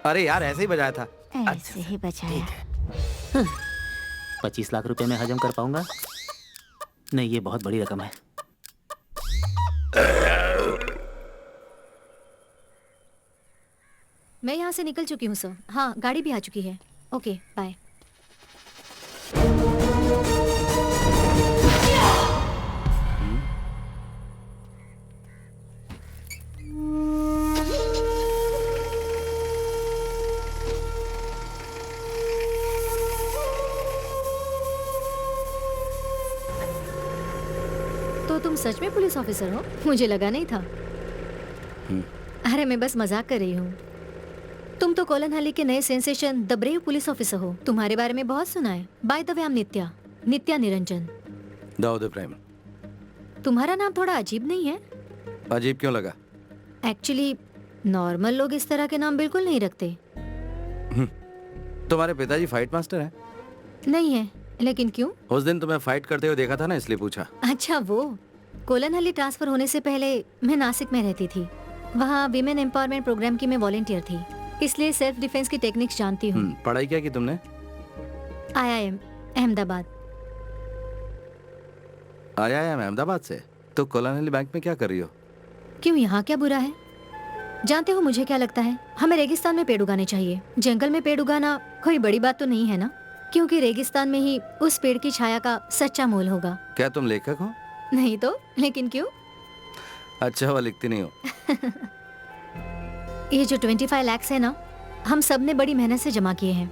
अरे यार, ऐसे ही बजाया था। ऐसे ही बचाया। 25 लाख रुपए में हजम कर पाऊंगा? नहीं, ये बहुत बड़ी रकम है। मैं यहाँ से निकल चुकी हूँ सर। हाँ, गाड़ी भी आ चुकी है। Okay, bye. तो तुम सच में पुलिस ऑफिसर हो? मुझे लगा नहीं था। अरे मैं बस मजाक कर रही हूँ। तुम तो कोलनहल्ली के नए sensation the brave police officer हो। तुम्हारे बारे में बहुत सुना है। By the way, I am Nitya Niranjan. Dawood Ibrahim. तुम्हारा नाम थोड़ा अजीब नहीं है? अजीब क्यों लगा? एक्चुअली नॉर्मल लोग इस तरह के नाम बिल्कुल नहीं रखते। तुम्हारे पिताजी फाइट मास्टर हैं? नहीं है, लेकिन क्यों? उस दिन तुम्हें फाइट करते हुए देखा था ना, इसलिए पूछा। अच्छा, वो कोलनहल्ली ट्रांसफर होने से पहले मैं नासिक में रहती थी। वहाँ विमेन एम्पावरमेंट प्रोग्राम की मैं वॉलंटियर थी, इसलिए सेल्फ डिफेंस की टेक्निक्स जानती हूँ। पढ़ाई क्या की तुमने? IIM अहमदाबाद। IIM अहमदाबाद से? तो कोलनहल्ली बैंक में क्या कर रही हो? क्यों, यहाँ क्या बुरा है? जानते हो मुझे क्या लगता है? हमें रेगिस्तान में पेड़ उगाने चाहिए। जंगल में पेड़ उगाना कोई बड़ी बात तो नहीं है ना, क्योंकि रेगिस्तान में ही उस पेड़ की छाया का सच्चा मोल होगा। क्या तुम लेखक हो? नहीं तो, लेकिन क्यों? अच्छा हुआ लिखती नहीं हो। ये जो 25 लाख है ना, हम सब ने बड़ी मेहनत से जमा किए हैं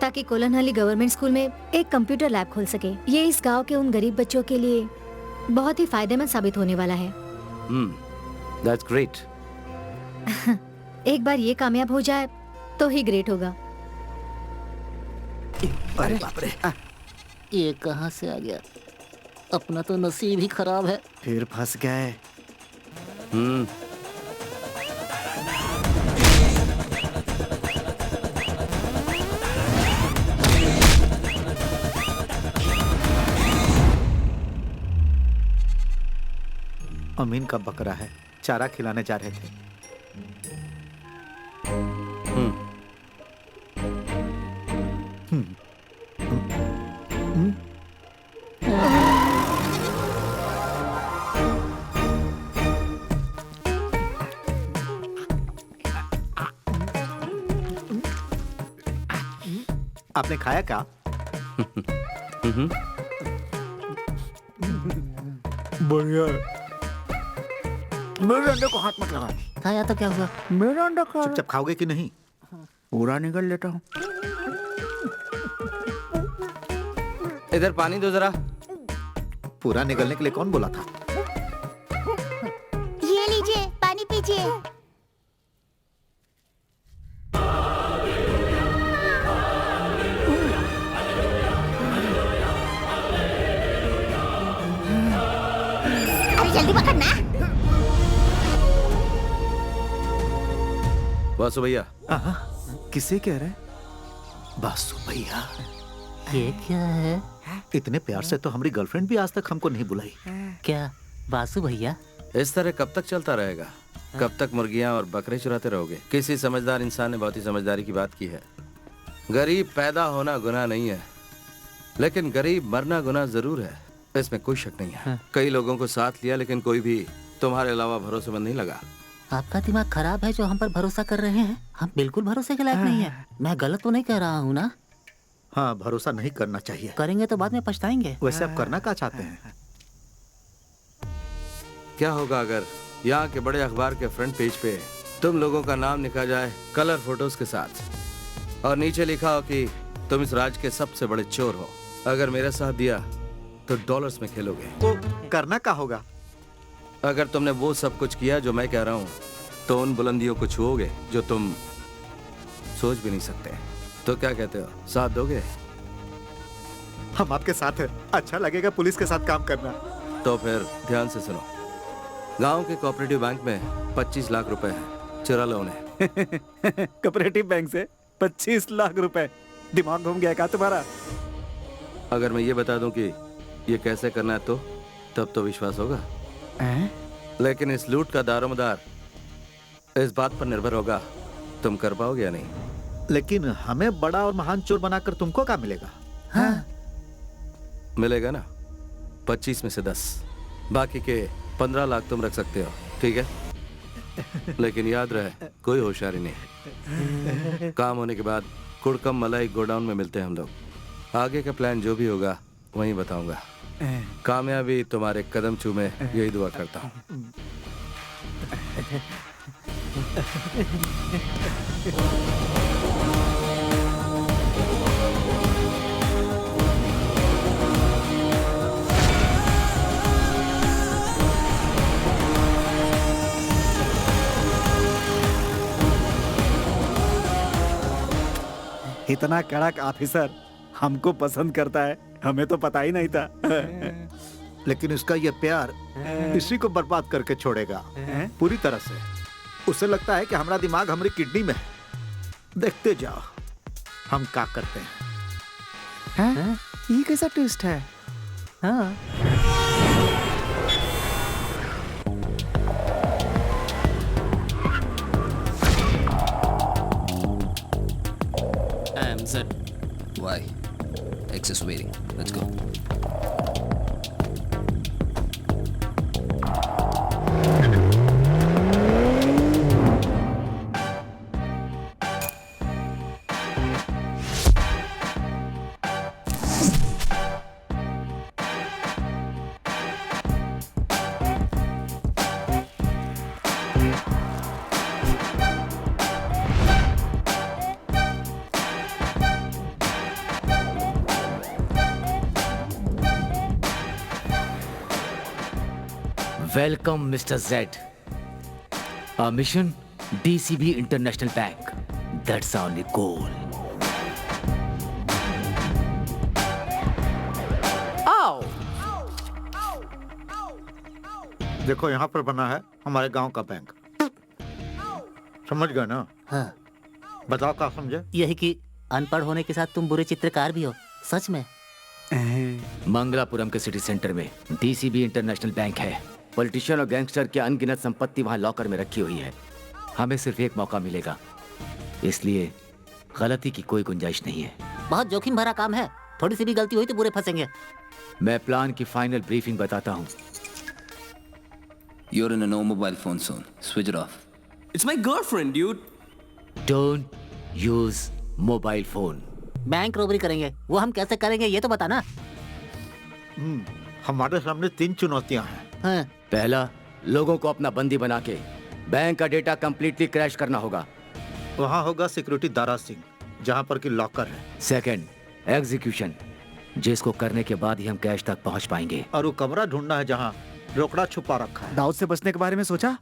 ताकि कोलनहल्ली गवर्नमेंट स्कूल में एक कंप्यूटर लैब खुल सके। ये इस गांव के उन गरीब बच्चों के लिए बहुत ही फायदेमंद साबित होने वाला है। That's great. एक बार ये कामयाब हो जाए तो ही ग्रेट होगा। अरे बाप रे, ये कहाँ से आ गया? अपना तो नसीब ही खराब है। फिर फंस गए। अमीन का बकरा है, चारा खिलाने जा रहे थे। आपने खाया क्या? बढ़िया। मेरे अंडे को हाथ मत लगा। खाया तो क्या हुआ? मेरा अंडा खा। चुपचाप खाओगे कि नहीं? पूरा निकल लेता हूँ। इधर पानी दो जरा। पूरा निकलने के लिए कौन बोला था? ये लीजिए, पानी पीजिए। अरे जल्दी पकड़ना। वासु भैया। किसे कह रहे? वासु भैया। ये क्या है? इतने प्यार से तो हमारी गर्लफ्रेंड भी आज तक हमको नहीं बुलाई। क्या वासु भैया? इस तरह कब तक चलता रहेगा? कब तक मुर्गियां और बकरे चुराते रहोगे? किसी समझदार इंसान ने बहुत ही समझदारी की बात की है। गरीब पैदा होना गुनाह नहीं है, लेकिन गरीब मरना गुनाह जरूर है। इसमें कोई शक नहीं है। कई लोगों को साथ लिया, लेकिन कोई भी तुम्हारे अलावा भरोसेमंद नहीं लगा। आपका दिमाग खराब है जो हम पर भरोसा कर रहे हैं। हम बिल्कुल भरोसे के लायक नहीं है। मैं गलत तो नहीं कह रहा हूँ ना? हाँ, भरोसा नहीं करना चाहिए। करेंगे तो बाद में पछताएंगे। वैसे आप करना क्या चाहते हैं? क्या होगा अगर यहाँ के बड़े अखबार के फ्रंट पेज पे तुम लोगों का नाम लिखा जाए कलर फोटोज के साथ, और नीचे लिखा हो कि तुम इस राज्य के सबसे बड़े चोर हो। अगर मेरा साथ दिया तो डॉलर्स में खेलोगे। तो करना क्या होगा? अगर तुमने वो सब कुछ किया जो मैं कह रहा हूँ, तो उन बुलंदियों को छुओगे जो तुम सोच भी नहीं सकते। तो क्या कहते हो, साथ दोगे? हम आपके साथ हैं। अच्छा लगेगा पुलिस के साथ काम करना। तो फिर ध्यान से सुनो। गांव के कोऑपरेटिव बैंक में 25 लाख रुपए हैं, चुरा लो उन्हें। कोऑपरेटिव बैंक से 25 लाख रुपए? दिमाग घूम गया क्या तुम्हारा? अगर मैं ये बता दूं कि ये कैसे करना है, तो तब तो विश्वास होगा। लेकिन इस लूट का दारोमदार इस बात पर निर्भर होगा तुम कर पाओगे या नहीं। लेकिन हमें बड़ा और महान चोर बनाकर तुमको क्या मिलेगा? हाँ। मिलेगा ना 25 में से 10, बाकी के 15 लाख तुम रख सकते हो, ठीक है? लेकिन याद रहे, कोई होशियारी नहीं। काम होने के बाद कुड़कम मलाई गोडाउन में मिलते हैं हम लोग। आगे का प्लान जो भी होगा वहीं बताऊंगा। कामयाबी तुम्हारे कदम चूमे, यही दुआ करता हूँ। इतना कड़क ऑफिसर हमको पसंद करता है, हमें तो पता ही नहीं था। लेकिन उसका ये प्यार इसी को बर्बाद करके छोड़ेगा पूरी तरह से। उसे लगता है कि हमारा दिमाग हमारी किडनी में है। देखते जाओ हम क्या करते हैं। ये कैसा ट्विस्ट है? हाँ। Why? Excess waiting. Let's go. Welcome, Mr. Z. Our mission, DCB International Bank. That's our only goal. आओ। देखो यहाँ पर बना है हमारे गांव का बैंक। समझ गए ना? हाँ। बताओ क्या समझे? यही कि अनपढ़ होने के साथ तुम बुरे चित्रकार भी हो। सच में? मंगलापुरम के सिटी सेंटर में DCB इंटरनेशनल बैंक है। पॉलिटिशियन और गैंगस्टर की अनगिनत संपत्ति वहां लॉकर में रखी हुई है। हमें सिर्फ एक मौका मिलेगा, इसलिए गलती की कोई गुंजाइश नहीं है। बहुत जोखिम भरा काम है, थोड़ी सी भी गलती हुई तो बुरे फंसेंगे। मैं प्लान की फाइनल ब्रीफिंग बताता हूँ। You're in a no mobile phone zone. Switch it off. It's my girlfriend, dude. Don't use mobile phone. Bank robbery करेंगे, वो हम कैसे करेंगे ये तो बताना। हमारे सामने 3 चुनौतियां हैं। हाँ। पहला, लोगों को अपना बंदी बना के बैंक का डेटा कंप्लीटली क्रैश करना होगा। वहाँ होगा सिक्योरिटी दारा सिंह, जहाँ पर कि लॉकर है। सेकंड, एग्जीक्यूशन, जिसको करने के बाद ही हम कैश तक पहुँच पाएंगे। और वो कमरा ढूंढना है जहाँ रोकड़ा छुपा रखा है। दाऊद से बचने के बारे में सोचा?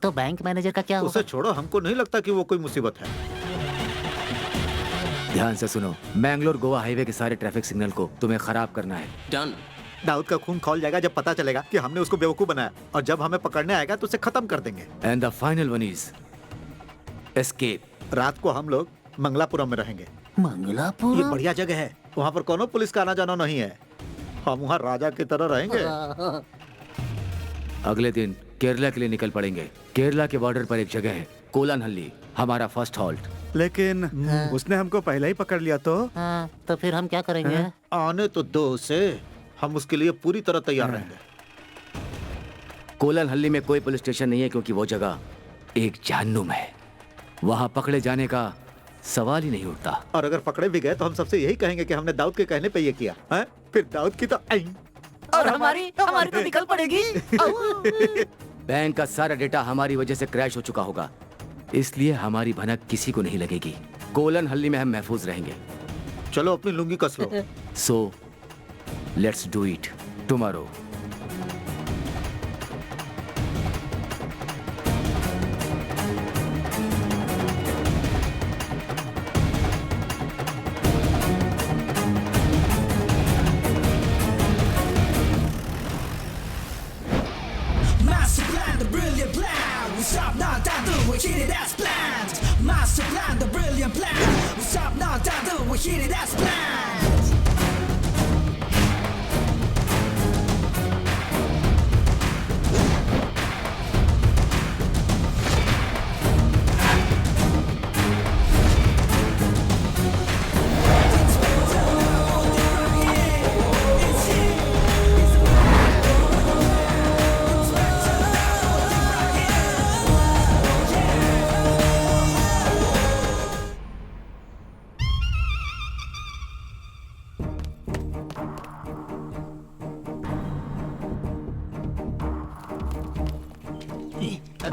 तो बैंक मैनेजर का क्या होगा? उसे छोड़ो, हमको नहीं लगता कि वो कोई मुसीबत है। ध्यान से सुनो, मैंगलोर गोवा हाईवे के सारे ट्रैफिक सिग्नल को तुम्हें खराब करना है। Done. दाऊद का खून खौल जाएगा जब पता चलेगा कि हमने उसको बेवकूफ बनाया, और जब हमें पकड़ने आएगा तो उसे खत्म कर देंगे। And the final one is escape. रात को हम लोग मंगलापुरम में रहेंगे। मंगलापुरम? ये बढ़िया जगह है, वहाँ पर कोनो पुलिस का आना जाना नहीं है। हम वहाँ राजा की तरह रहेंगे। अगले दिन केरला के लिए निकल पड़ेंगे। केरला के बॉर्डर पर एक जगह है, कोलनहल्ली, हमारा फर्स्ट हॉल्ट। लेकिन उसने हमको पहले ही पकड़ लिया तो? तो फिर हम क्या करेंगे? आने तो दो उसे, हम उसके लिए पूरी तरह तैयार रहेंगे। कोलनहल्ली में कोई पुलिस स्टेशन नहीं है क्योंकि वो जगह एक जहन्नुम है। वहाँ पकड़े जाने का सवाल ही नहीं उठता। और अगर पकड़े भी गए तो हम सबसे यही कहेंगे कि हमने दाऊद के कहने पे ये किया है। फिर दाऊद की तो और हमारी तो निकल पड़ेगी। बैंक का सारा डेटा हमारी वजह से क्रैश हो चुका होगा, इसलिए हमारी भनक किसी को नहीं लगेगी। कोलनहल्ली में हम महफूज रहेंगे। चलो अपनी लुंगी कस लो। So let's do it tomorrow. Master plan, the brilliant plan. We stop now, down, do we hit it as planned. Master plan, the brilliant plan. We stop now, down, do we hit it as planned.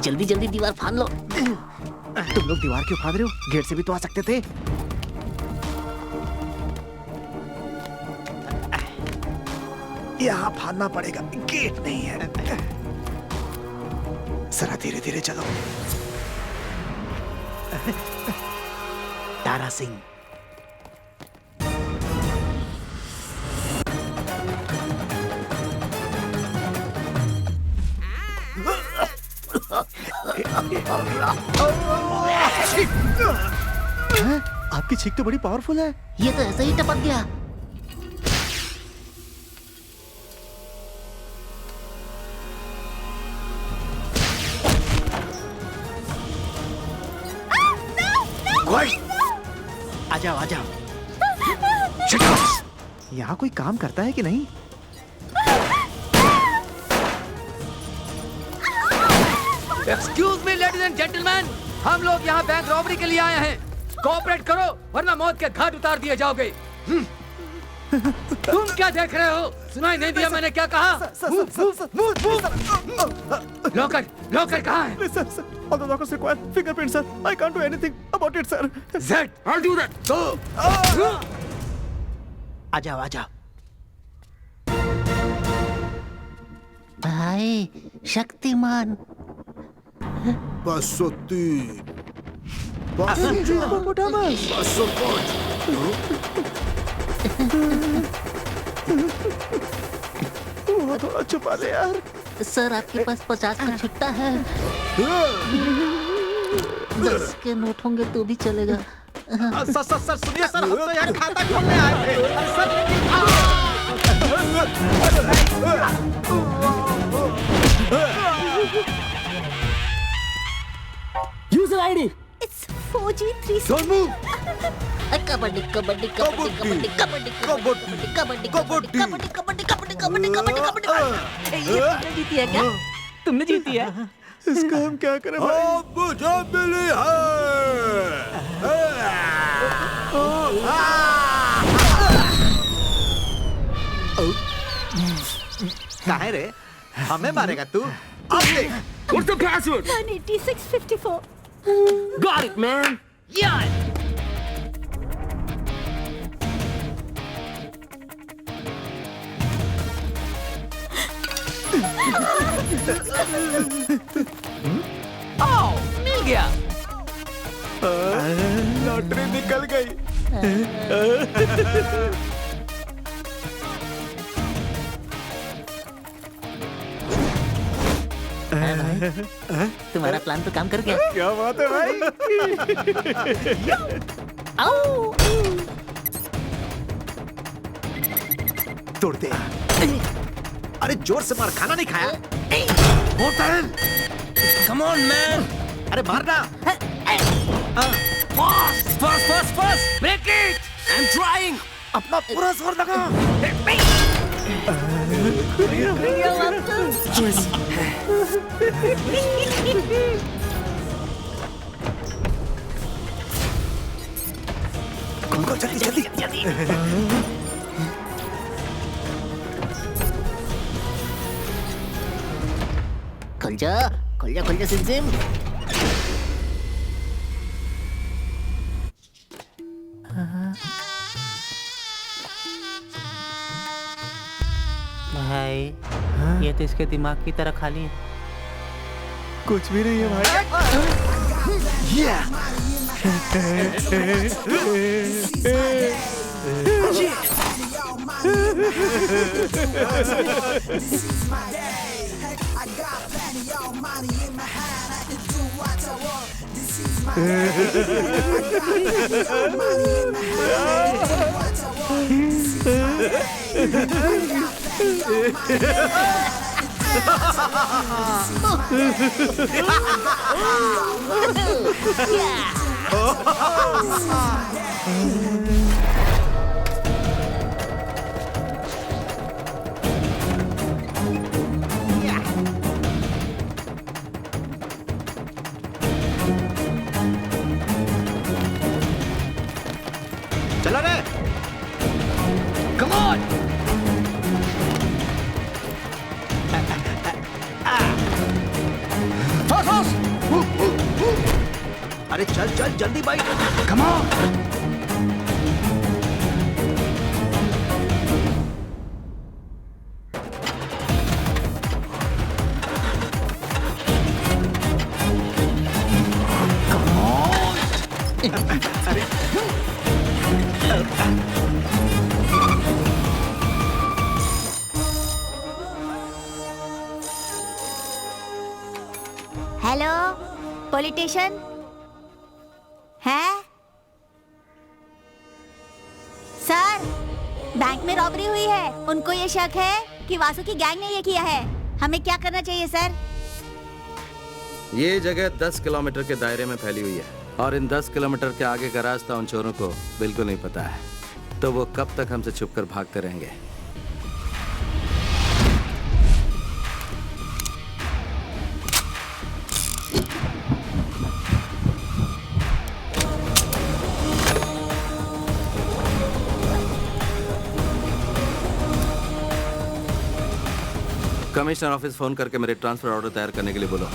जल्दी जल्दी दीवार फाड़ लो। तुम लोग दीवार क्यों फाड़ रहे हो? गेट से भी तो आ सकते थे। यहाँ फाड़ना पड़ेगा, गेट नहीं है। जरा धीरे धीरे चलो। तारा सिंह, आपकी छींक तो बड़ी पावरफुल है। ये तो ऐसे ही टपक गया। आ जाओ आ जाओ। यहाँ कोई काम करता है कि नहीं? Excuse me ladies and gentleman, हम लोग यहाँ बैंक रॉबरी के लिए आए हैं। कोऑपरेट करो वरना मौत के घाट उतार दिए जाओगे। तुम क्या देख रहे हो? सुनाई नहीं दिया मैंने क्या कहा? लॉकर लॉकर कहाँ है? All the lockers require fingerprint, sir. I can't do anything about it, sir. Zed, I'll do that. Go. आ जाओ आ जाओ। भाई शक्तिमान। वो थोड़ा छुपा दे यार। सर आपके पास 50 का छुट्टा है। 10 के नोट होंगे तो भी चलेगा। सर सुनिए सर, हम तो यार खाता खोलने आए थे। Sir user ID It's 4G3. Don't move. Kabaddi kabaddi kabaddi kabaddi kabaddi kabaddi kabaddi kabaddi kabaddi kabaddi kabaddi kabaddi kabaddi kabaddi. ये तुमने जीती है क्या? तुमने जीती है? इसका हम क्या करें भाई? अब मुझे मिली काहे रे? हमें मारेगा तू? अब देख। What's the password? 18654. Got it, man. Yeah. मिल गया। लॉटरी निकल गई। तुम्हारा प्लान तो काम कर गया। क्या बात है भाई? तोड़ दे। अरे जोर से मार, खाना नहीं खाया? Come on, man. अरे मारना। Fast. Break it. I'm trying. अपना पूरा जोर लगा। कौन जल्दी। खुल जा सिम। भाई ये तो इसके दिमाग की तरह खाली है। कुछ भी नहीं है चला रे। Come on. Fast. अरे चल जल्दी bike. Come on. Hello, politician है? सर, बैंक में रॉबरी हुई है। उनको ये शक है कि वासु की गैंग ने ये किया है। हमें क्या करना चाहिए सर? ये जगह 10 किलोमीटर के दायरे में फैली हुई है और इन 10 किलोमीटर के आगे का रास्ता उन चोरों को बिल्कुल नहीं पता है, तो वो कब तक हमसे छुपकर भागते रहेंगे। कमिश्नर ऑफिस फोन करके मेरे ट्रांसफर ऑर्डर तैयार करने के लिए बोलो।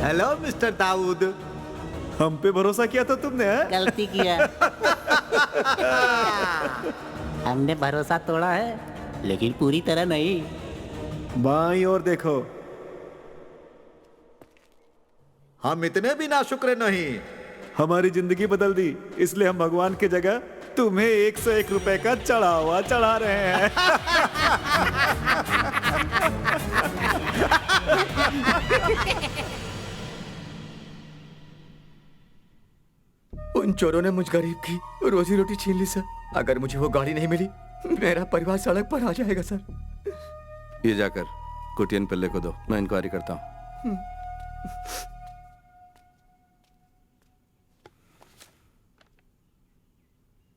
Hello mister Dawood. हम पे भरोसा किया था तुमने, है? गलती किया। हमने भरोसा तोड़ा है, लेकिन पूरी तरह नहीं। बाईं ओर देखो। हम इतने भी नाशुक्र नहीं। हमारी जिंदगी बदल दी, इसलिए हम भगवान की जगह तुम्हें 101 रुपए का चढ़ावा चढ़ा रहे हैं। उन चोरों ने मुझ गरीब की रोजी रोटी छीन ली सर। अगर मुझे वो गाड़ी नहीं मिली, मेरा परिवार सड़क पर आ जाएगा सर। ये जाकर कुटियन पिल्ले को दो, मैं इंक्वायरी करता हूँ।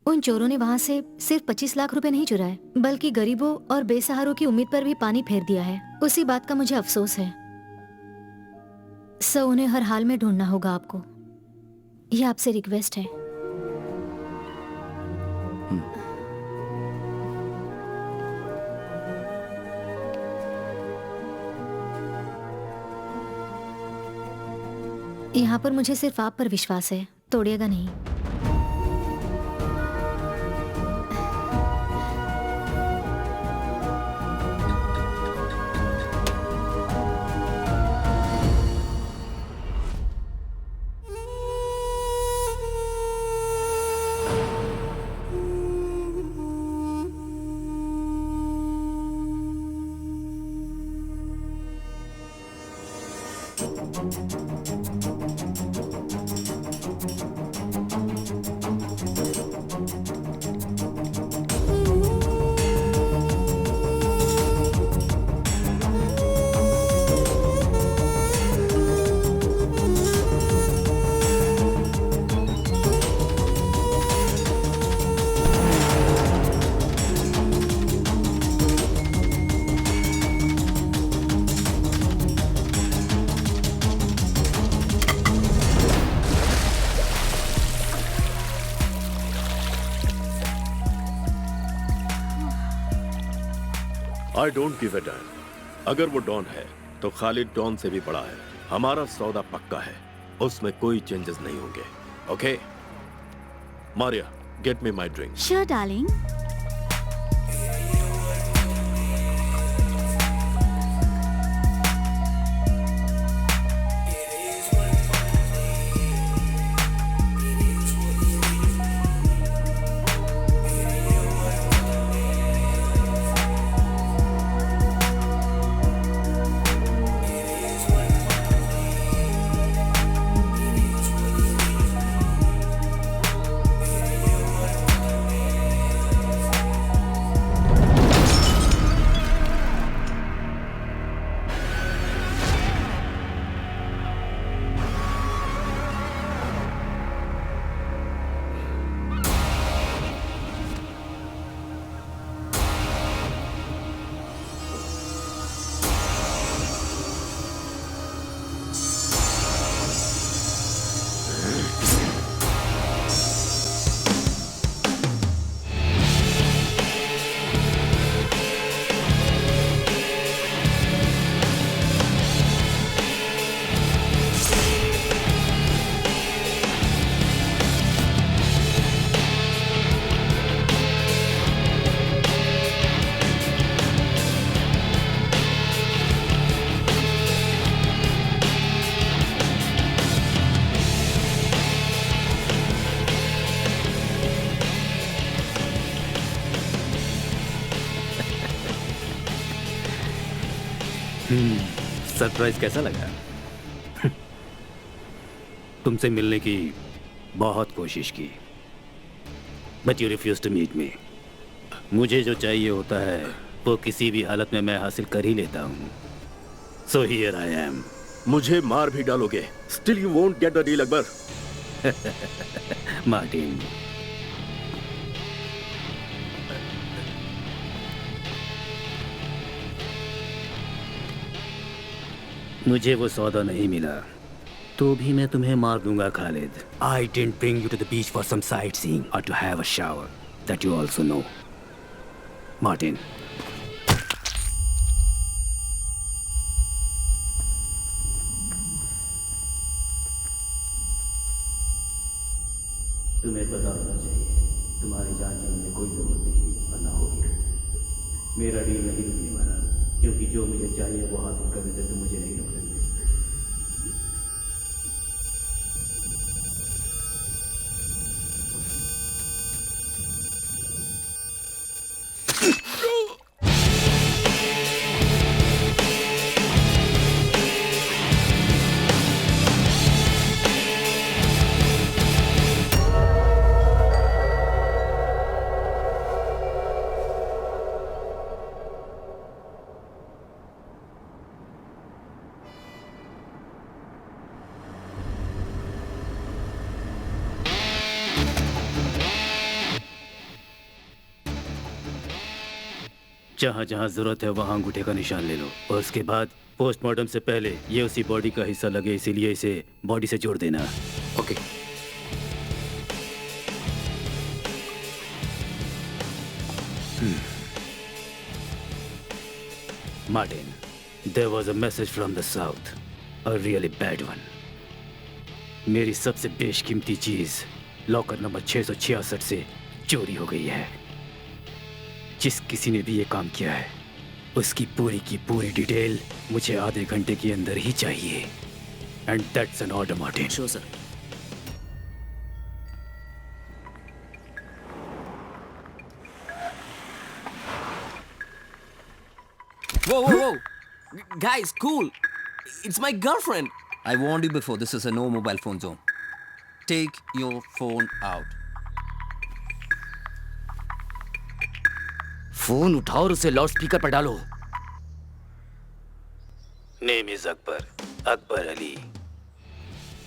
उन चोरों ने वहाँ से सिर्फ 25 लाख रुपए नहीं चुराए, बल्कि गरीबों और बेसहारों की उम्मीद पर भी पानी फेर दिया है। उसी बात का मुझे अफसोस है। सो उन्हें हर हाल में ढूंढना होगा आपको। यह आपसे रिक्वेस्ट है। यहाँ पर मुझे सिर्फ आप पर विश्वास है, तोड़िएगा नहीं। I don't give a dam. अगर वो डॉन है तो खालिद डॉन से भी बड़ा है। हमारा सौदा पक्का है, उसमें कोई चेंजेस नहीं होंगे। Okay Maria, get me my drink. Sure darling. Surprise कैसा लगा? तुमसे मिलने की बहुत कोशिश की, but you refuse to meet me. मुझे जो चाहिए होता है वो किसी भी हालत में मैं हासिल कर ही लेता हूँ। So here I am. मुझे मार भी डालोगे, still you won't get the deal Akbar. Martin, मुझे वो सौदा नहीं मिला तो भी मैं तुम्हें मार दूंगा Khalid. I didn't bring you to the beach for some sightseeing और to have a shower, that you also know. Martin, तुम्हें पता होना चाहिए तुम्हारी जान की मुझे कोई जरूरत नहीं थी और ना होगी। मेरा डील नहीं रुकने वाला, क्योंकि जो मुझे चाहिए वो हासिल करने से तुम मुझे नहीं रोक सकते। जहाँ जहाँ जरूरत है वहाँ अंगूठे का निशान ले लो और उसके बाद पोस्टमार्टम से पहले ये उसी बॉडी का हिस्सा लगे, इसीलिए इसे बॉडी से जोड़ देना। Okay. Martin, there was a message from the south, a really bad one. मेरी सबसे बेशकीमती चीज लॉकर नंबर 666 से चोरी हो गई है। जिस किसी ने भी ये काम किया है उसकी पूरी की पूरी डिटेल मुझे आधे घंटे के अंदर ही चाहिए। And that's an order, Martin. Sure sir. Whoa, whoa, whoa! Guys, cool! It's my girlfriend! I warned you before, this is a no mobile phone zone. Take your phone out. Phone उठाओ और उसे loud speaker पर डालो। Name is Akbar, Akbar Ali.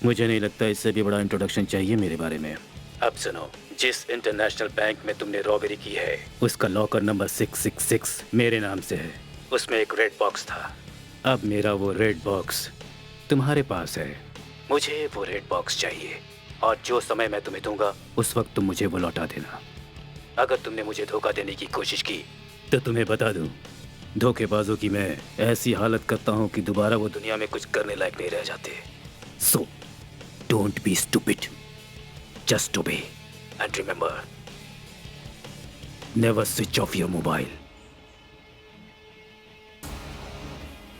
मुझे नहीं लगता इससे भी बड़ा इंट्रोडक्शन चाहिए मेरे बारे में। अब सुनो, जिस इंटरनेशनल बैंक में तुमने रॉबरी की है उसका लॉकर नंबर 666 मेरे नाम से है। उसमें एक रेड बॉक्स था। अब मेरा वो रेड बॉक्स तुम्हारे पास है। मुझे वो रेड बॉक्स चाहिए और जो समय मैं तुम्हें दूंगा उस वक्त तुम मुझे वो लौटा देना। अगर तुमने मुझे धोखा देने की कोशिश की तो तुम्हें बता दूं, धोखेबाजों की मैं ऐसी हालत करता हूं कि दोबारा वो दुनिया में कुछ करने लायक नहीं रह जाते। So don't be stupid, just obey and remember, never switch off your mobile.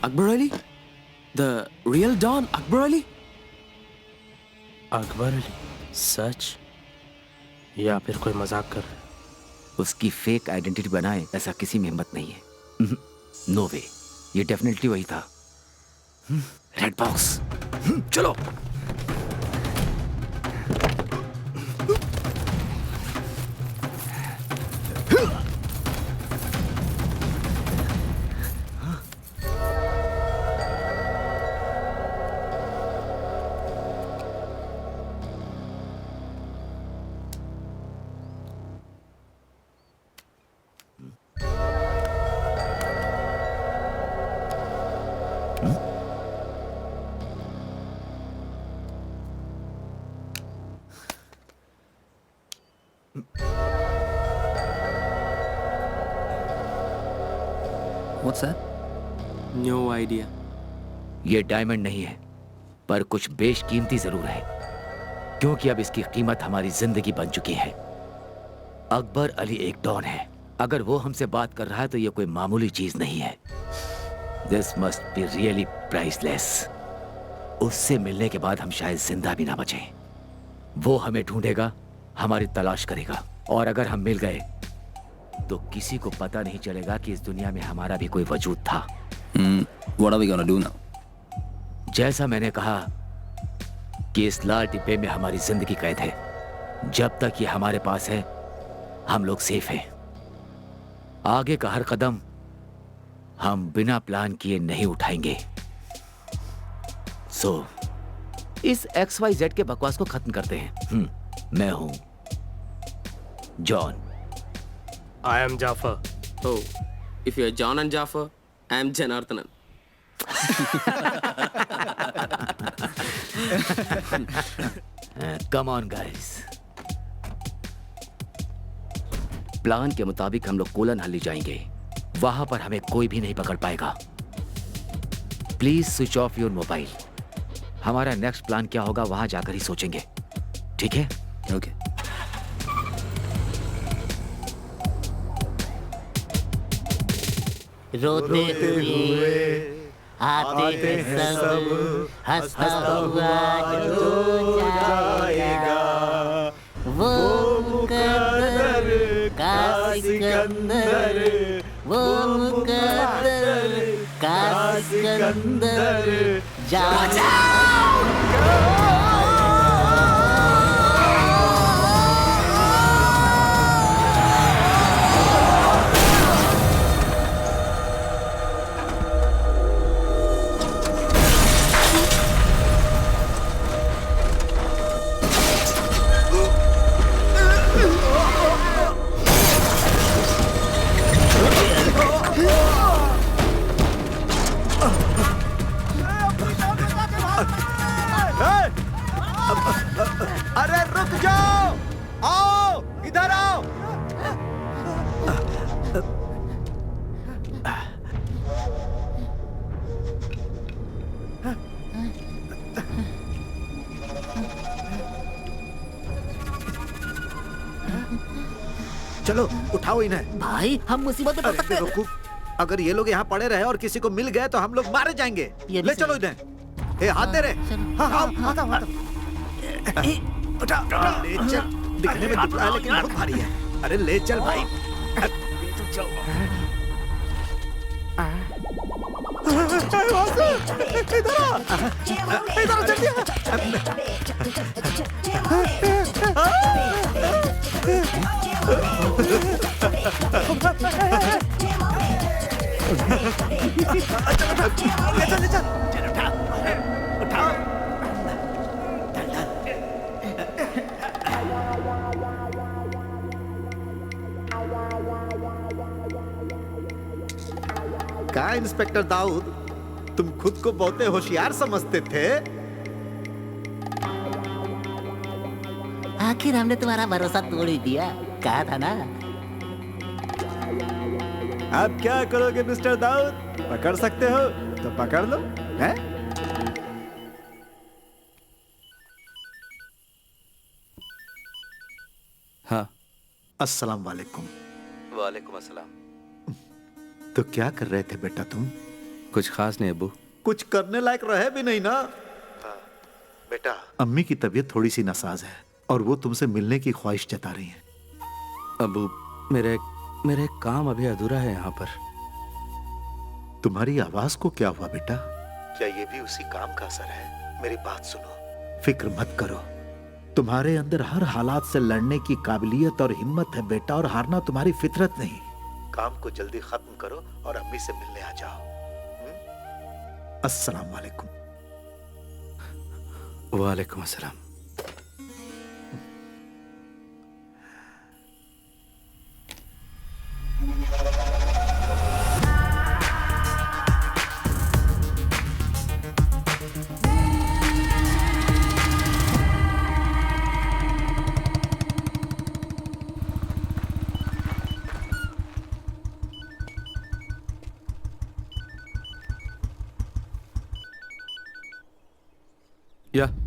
Akbar Ali? The real Don Akbar Ali? Akbar Ali? सच या फिर कोई मजाक कर रहा है? उसकी फेक आइडेंटिटी बनाए ऐसा किसी में हिम्मत नहीं है। नो वे, ये डेफिनेटली वही था। रेड बॉक्स, चलो। What's that? No idea. ये डायमंड नहीं है, पर कुछ बेशकीमती जरूर है, क्योंकि अब इसकी कीमत हमारी जिंदगी बन चुकी है। अकबर अली एक डॉन है। अगर वो हमसे बात कर रहा है तो ये कोई मामूली चीज नहीं है। This must be really priceless. उससे मिलने के बाद हम शायद जिंदा भी ना बचें। वो हमें ढूंढेगा, हमारी तलाश करेगा, और अगर हम मिल गए तो किसी को पता नहीं चलेगा कि इस दुनिया में हमारा भी कोई वजूद था। What are we gonna do now? जैसा मैंने कहा कि इस लाल डिब्बे में हमारी जिंदगी कैद है। जब तक ये हमारे पास है हम लोग सेफ हैं। आगे का हर कदम हम बिना प्लान किए नहीं उठाएंगे। सो इस XYZ के बकवास को खत्म करते हैं। मैं हूं John. I am Jafar. Oh, if you're John and Jafar, I'm Janardhanan. Come on, guys. Plan के मुताबिक हम लोग कोलन हल्ली जाएंगे। वहां पर हमें कोई भी नहीं पकड़ पाएगा। Please switch off your mobile. हमारा नेक्स्ट प्लान क्या होगा वहां जाकर ही सोचेंगे, ठीक है? ओके। रोते हुए आते हैं सब, हंसता हुआ जो जाएगा वो मुकद्दर का सिकंदर, वो मुकद्दर का सिकंदर अरे रुक जाओ, आओ इधर आओ। चलो उठाओ इन्हें। भाई हम मुसीबत में पड़ सकते हैं। रुको, अगर ये लोग यहाँ पड़े रहे और किसी को मिल गए तो हम लोग मारे जाएंगे। ले चलो इन्हें। हाथ दे रहे। हाँ हाँ उठा ले चल। दिखने में दुबला है लेकिन बहुत भारी है। अरे ले चल भाई। इधर जल्दी। ले चल। क्या इंस्पेक्टर दाऊद, तुम खुद को बहुते होशियार समझते थे? आखिर हमने तुम्हारा भरोसा तोड़ ही दिया, कहा था ना। अब क्या करोगे मिस्टर दाऊद? पकड़ सकते हो तो पकड़ लो, हैं? हाँ। अस्सलाम वालेकुम। वालेकुम अस्सलाम। तो क्या कर रहे थे बेटा तुम? कुछ खास नहीं अब्बू। कुछ करने लायक रहे भी नहीं ना। बेटा, अम्मी की तबीयत थोड़ी सी नासाज है और वो तुमसे मिलने की ख्वाहिश जता रही हैं। अब्बू, मेरे काम अभी अधूरा है यहाँ पर। तुम्हारी आवाज को क्या हुआ बेटा? क्या ये भी उसी काम का असर है? मेरी बात सुनो, फिक्र मत करो। तुम्हारे अंदर हर हालात से लड़ने की काबिलियत और हिम्मत है बेटा, और हारना तुम्हारी फितरत नहीं। काम को जल्दी खत्म करो और अम्मी से मिलने आ जाओ। अस्सलाम वालेकुम। वालेकुम अस्सलाम।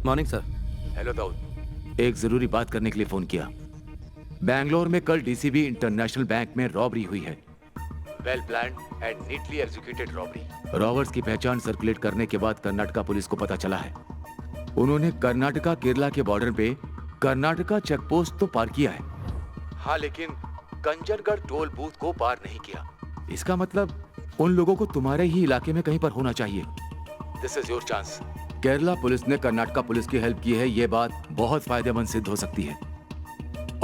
Morning sir. हेलो दाऊद, एक जरूरी बात करने के लिए फोन किया। बैंगलोर में कल डीसीबी इंटरनेशनल बैंक में रॉबरी हुई है। Well planned and neatly executed robbery. Robbers की पहचान सर्कुलेट करने के बाद कर्नाटका पुलिस को पता चला है। उन्होंने कर्नाटका केरला के बॉर्डर पे कर्नाटका चेकपोस्ट तो पार किया है, हाँ, लेकिन कंजनगढ़ टोल बूथ को पार नहीं किया। इसका मतलब उन लोगों को तुम्हारे ही इलाके में कहीं पर होना चाहिए। This is your chance. Kerala police ने कर्नाटका पुलिस की हेल्प की है, ये बात बहुत फायदेमंद सिद्ध हो सकती है।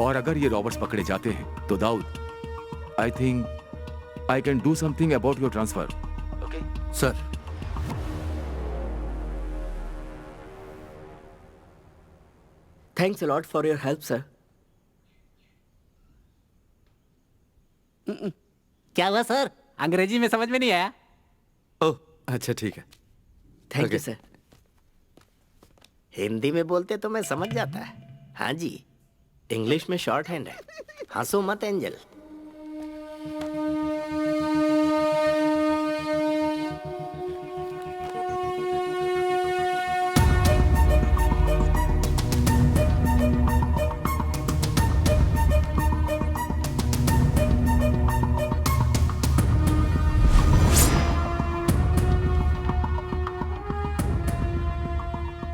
और अगर ये रॉबर्ट्स पकड़े जाते हैं तो Dawood, I think I can do something about your transfer. Okay sir. Thanks a lot for your help sir. क्या हुआ सर? अंग्रेजी में समझ में नहीं आया। ओह अच्छा ठीक है। Thank you sir. हिंदी में बोलते तो मैं समझ जाता है। हाँ जी, इंग्लिश में शॉर्ट हैंड है। हंसो मत एंजल।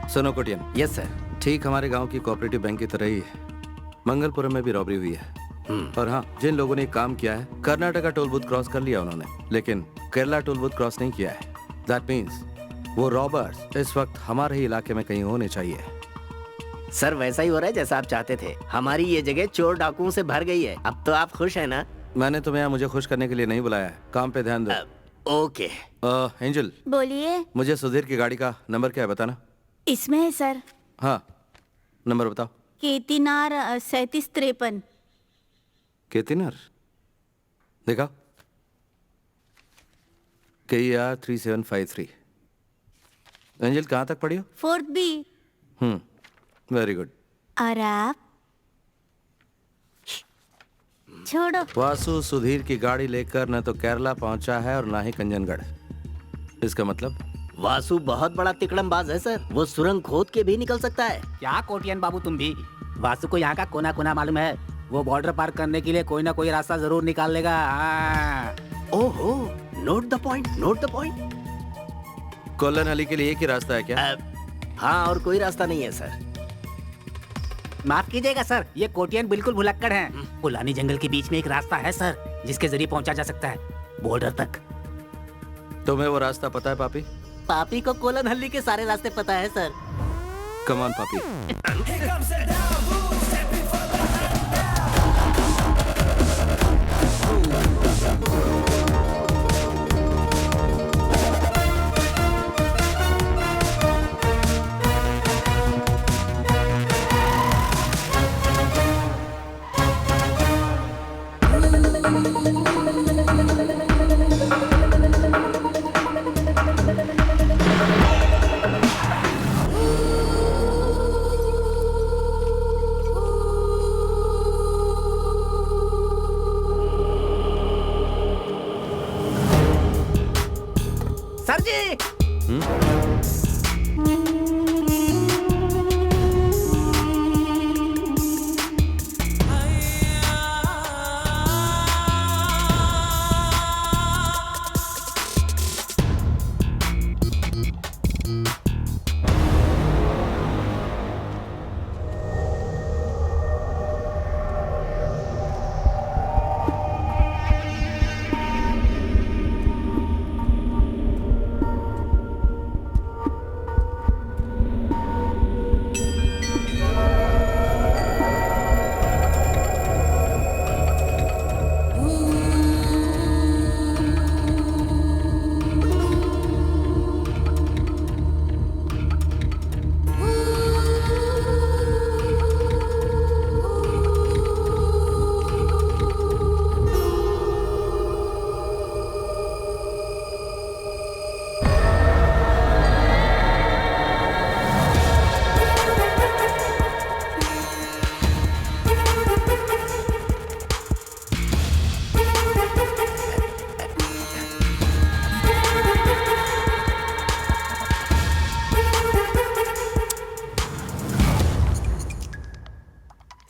सुनो कोटियन। Yes sir. ठीक हमारे गांव की कोऑपरेटिव बैंक की तरह ही मंगलपुरम में भी रॉबरी हुई है। और हाँ, जिन लोगों ने काम किया है, कर्नाटका टोल बूथ क्रॉस कर लिया उन्होंने, लेकिन केरला टोल बूथ क्रॉस नहीं किया है। दैट मीन्स वो रॉबर्स इस वक्त हमारे ही इलाके में कहीं होने चाहिए। सर वैसा ही हो रहा है जैसा आप चाहते थे। हमारी ये जगह चोर डाकुओं से भर गई है। अब तो आप खुश हैं ना? मैंने तुम्हें यहाँ मुझे खुश करने के लिए नहीं बुलाया है, काम पे ध्यान दो। ओके। एंजल, बोलिए। मुझे सुधीर की गाड़ी का नंबर क्या है बताना। इसमें है सर। हाँ, नंबर बताओ। केतीनार 3753। केतीनार देखा, KER 3753। एंजल कहाँ तक पढ़ी हो? 4th B। Very good. और आप? छोड़ो। वासु सुधीर की गाड़ी लेकर न तो केरला पहुंचा है और ना ही कंजनगढ़। इसका मतलब वासु बहुत बड़ा तिकड़मबाज है सर। वो सुरंग खोद के भी निकल सकता है। क्या कोटियन बाबू तुम भी? वासु को यहाँ का कोना कोना मालूम है। वो बॉर्डर पार करने के लिए कोई ना कोई रास्ता जरूर निकाल लेगा। ओहो, note the point, note the point. Colon हली के लिए एक ही रास्ता है क्या? हाँ, और कोई रास्ता नहीं है सर। माफ कीजिएगा सर, ये कोटियन बिल्कुल भुलक्कड़ हैं। पुलानी जंगल के बीच में एक रास्ता है सर, जिसके जरिए पहुंचा जा सकता है बॉर्डर तक। तुम्हें वो रास्ता पता है पापी? पापी को कोलन हल्ली के सारे रास्ते पता है सर। कम ऑन पापी। सर जी।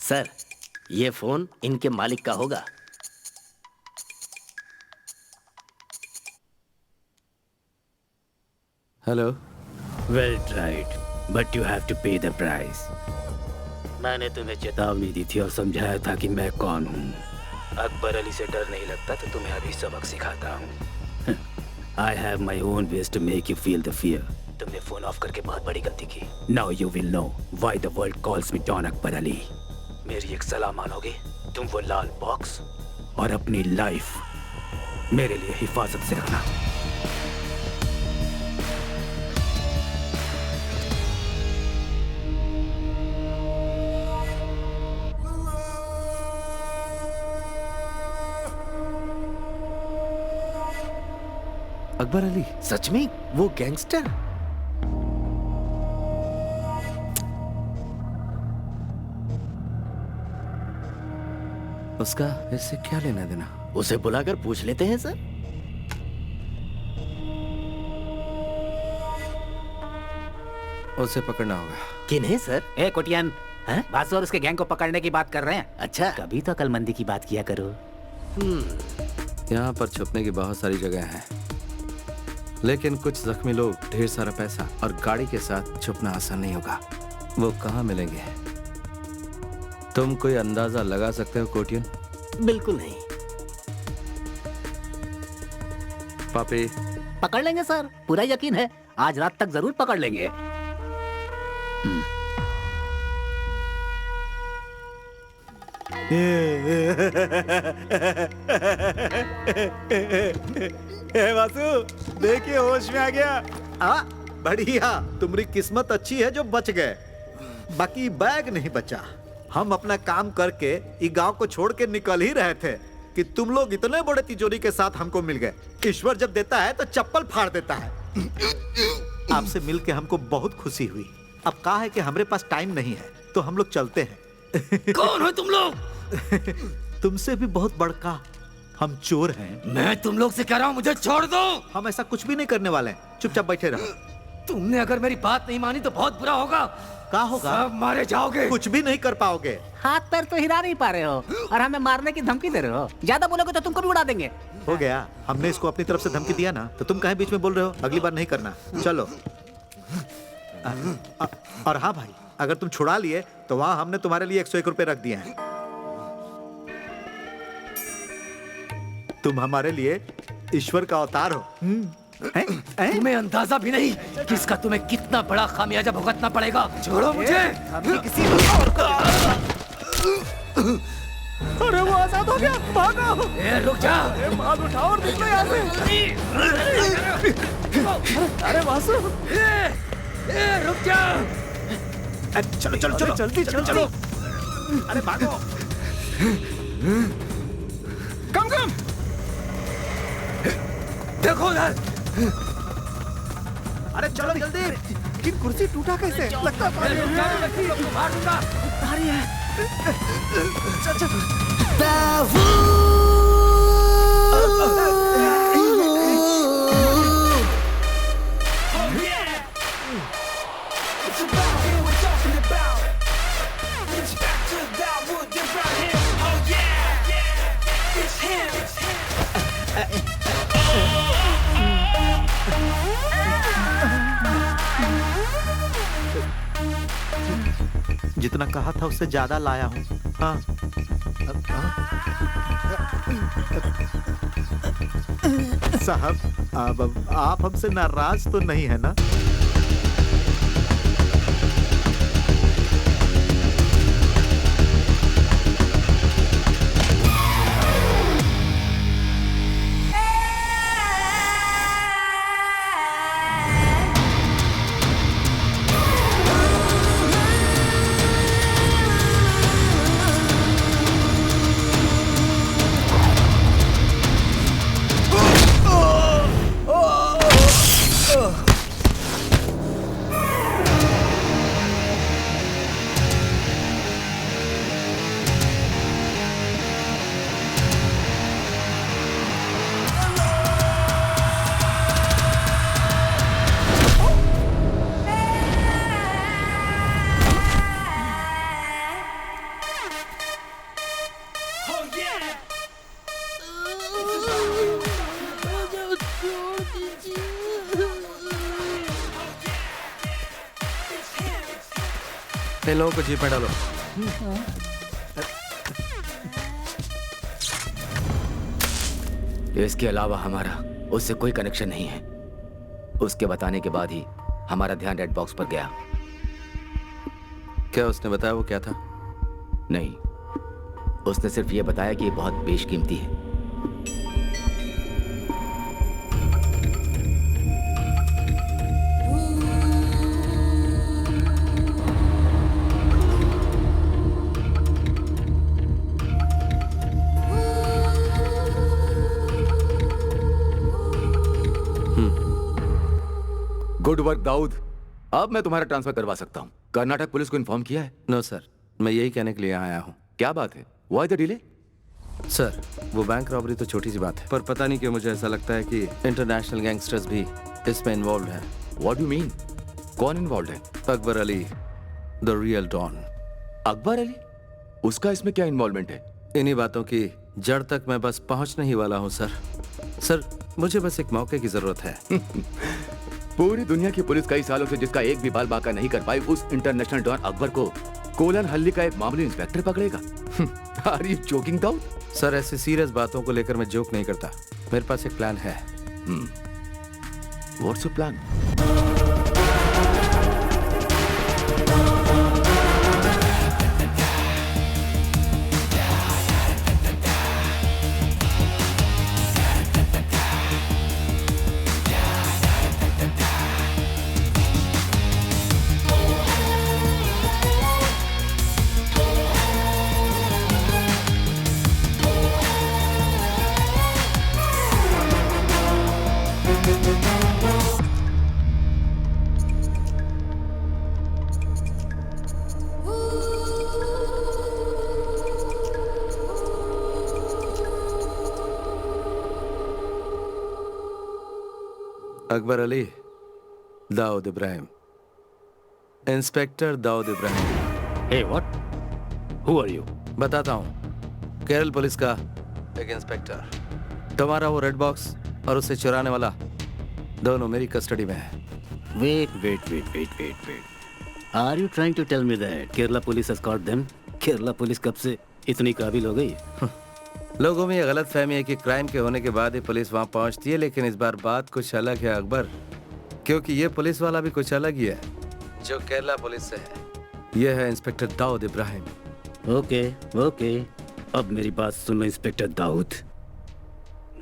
सर, ये फोन इनके मालिक का होगा। Hello. Well tried, but you have to pay the price. मैंने तुम्हें चेतावनी दी थी और समझाया था कि मैं कौन हूँ। अकबर अली से डर नहीं लगता तो तुम्हें अभी सबक सिखाता हूँ। I have my own ways to make you feel the fear. तुमने फोन ऑफ करके बहुत बड़ी गलती की। Now you will know why the world calls me don Akbar Ali. मेरी एक सलाह मानोगे? तुम वो लाल बॉक्स और अपनी लाइफ मेरे लिए हिफाजत से रखना। अकबर अली? सच में वो गैंगस्टर? उसका इससे क्या लेना देना? उसे बुलाकर पूछ लेते हैं सर। उसे पकड़ना होगा। किन्हें सर? ए कोटियन, वासु और उसके गैंग को पकड़ने की बात कर रहे हैं। अच्छा, कभी तो अकलमंदी की बात किया करो। यहाँ पर छुपने की बहुत सारी जगह हैं। लेकिन कुछ जख्मी लोग, ढेर सारा पैसा और गाड़ी के साथ छुपना आसान नहीं होगा। वो कहाँ मिलेंगे? तुम कोई अंदाजा लगा सकते हो कोटियन? बिल्कुल नहीं। पापी, पकड़ लेंगे सर, पूरा यकीन है। आज रात तक जरूर पकड़ लेंगे। ए वासु, देखिए होश में आ गया। बढ़िया, तुम्हारी किस्मत अच्छी है जो बच गए, बाकी बैग नहीं बचा। हम अपना काम करके इस गांव को छोड़ के निकल ही रहे थे कि तुम लोग इतने बड़े तिजोरी के साथ हमको मिल गए। ईश्वर जब देता है तो चप्पल फाड़ देता है। आपसे मिलके हमको बहुत खुशी हुई। अब कहा है कि हमारे पास टाइम नहीं है, तो हम लोग चलते हैं। कौन हो तुम लोग? तुमसे भी बहुत बड़का हम चोर हैं। मैं तुम लोग से कह रहा हूँ, मुझे छोड़ दो। हम ऐसा कुछ भी नहीं करने वाले हैं, चुपचाप बैठे रहो। तुमने अगर मेरी बात नहीं मानी तो बहुत बुरा होगा। क्या होगा? सब मारे जाओगे। कुछ भी नहीं कर पाओगे। हाथ पैर तो हिला नहीं पा रहे हो और हमें मारने की धमकी दे रहे हो। ज्यादा बोलोगे तो तुमको भी उड़ा देंगे। हो गया, हमने इसको अपनी तरफ से धमकी दिया ना, तो तुम कहे बीच में बोल रहे हो? अगली बार नहीं करना। चलो। और हाँ भाई, अगर तुम छुड़ा लिए तो वहां हमने तुम्हारे लिए 101 रुपए रख दिए हैं। तुम हमारे लिए ईश्वर का अवतार हो। तुम्हें अंदाजा भी नहीं कि इसका तुम्हें कितना बड़ा खामियाजा भुगतना पड़ेगा। छोड़ो मुझे। किसी और को। अरे वो आजाद हो गया, भागो। रुक जा। माल उठाओ और निकलो यहाँ से। अरे वासु, रुक जा। चलो चलो चलो जल्दी चलो चलो। अरे भागो। कम कम। देखो उधर। अरे चलो जल्दी। कि कुर्सी टूटा कैसे? लगता है भारी है। चल चल। जितना कहा था उससे ज्यादा लाया हूँ। हाँ। साहब, अब आप हमसे नाराज तो नहीं है ना? इन लोगों को जीप में डालो। इसके अलावा हमारा उससे कोई कनेक्शन नहीं है। उसके बताने के बाद ही हमारा ध्यान रेड बॉक्स पर गया। क्या उसने बताया वो क्या था? नहीं, उसने सिर्फ ये बताया कि ये बहुत बेशकीमती है। Good work Dawood. अब मैं तुम्हारा ट्रांसफर करवा सकता हूँ। कर्नाटक पुलिस को इन्फॉर्म किया है? नो सर, मैं यही कहने के लिए आया हूँ। क्या बात है? Why the delay? सर, वो बैंक रॉबरी तो छोटी सी बात है, पर पता नहीं क्यों मुझे ऐसा लगता है कि इंटरनेशनल गैंगस्टर्स भी इसमें इन्वॉल्व हैं। What do mean? कौन इन्वॉल्व है? Akbar Ali, the real don. Akbar Ali? उसका इसमें क्या इन्वॉल्वमेंट है? इन्हीं बातों की जड़ तक मैं बस पहुंचने ही वाला हूं सर। सर, मुझे बस एक मौके की जरूरत है। पूरी दुनिया की पुलिस कई सालों से जिसका एक भी बाल बाका नहीं कर पाई, उस इंटरनेशनल डॉन अकबर को कोलन हल्ली का एक मामूली इंस्पेक्टर पकड़ेगा? Are you joking Dawood? Sir, ऐसी सीरियस बातों को लेकर मैं जोक नहीं करता। मेरे पास एक प्लान है। What's your plan? Akbar Ali, Dawood Ibrahim, inspector Dawood Ibrahim. Hey what? Who are you? बताता हूँ। केरल पुलिस का एक इंस्पेक्टर। तुम्हारा वो रेड बॉक्स और उसे चुराने वाला दोनों मेरी कस्टडी में है। Wait. Are you trying to tell me that Kerala police has caught them? Kerala police कब से इतनी काबिल हो गई? लोगों में ये गलत फहमी है कि क्राइम के होने के बाद ही पुलिस वहां पहुंचती है, लेकिन इस बार बात कुछ अलग है अकबर, क्योंकि ये पुलिस वाला भी कुछ अलग ही है जो केरला पुलिस से है। ये है इंस्पेक्टर दाऊद इब्राहिम। ओके, अब मेरी बात सुनो इंस्पेक्टर दाऊद।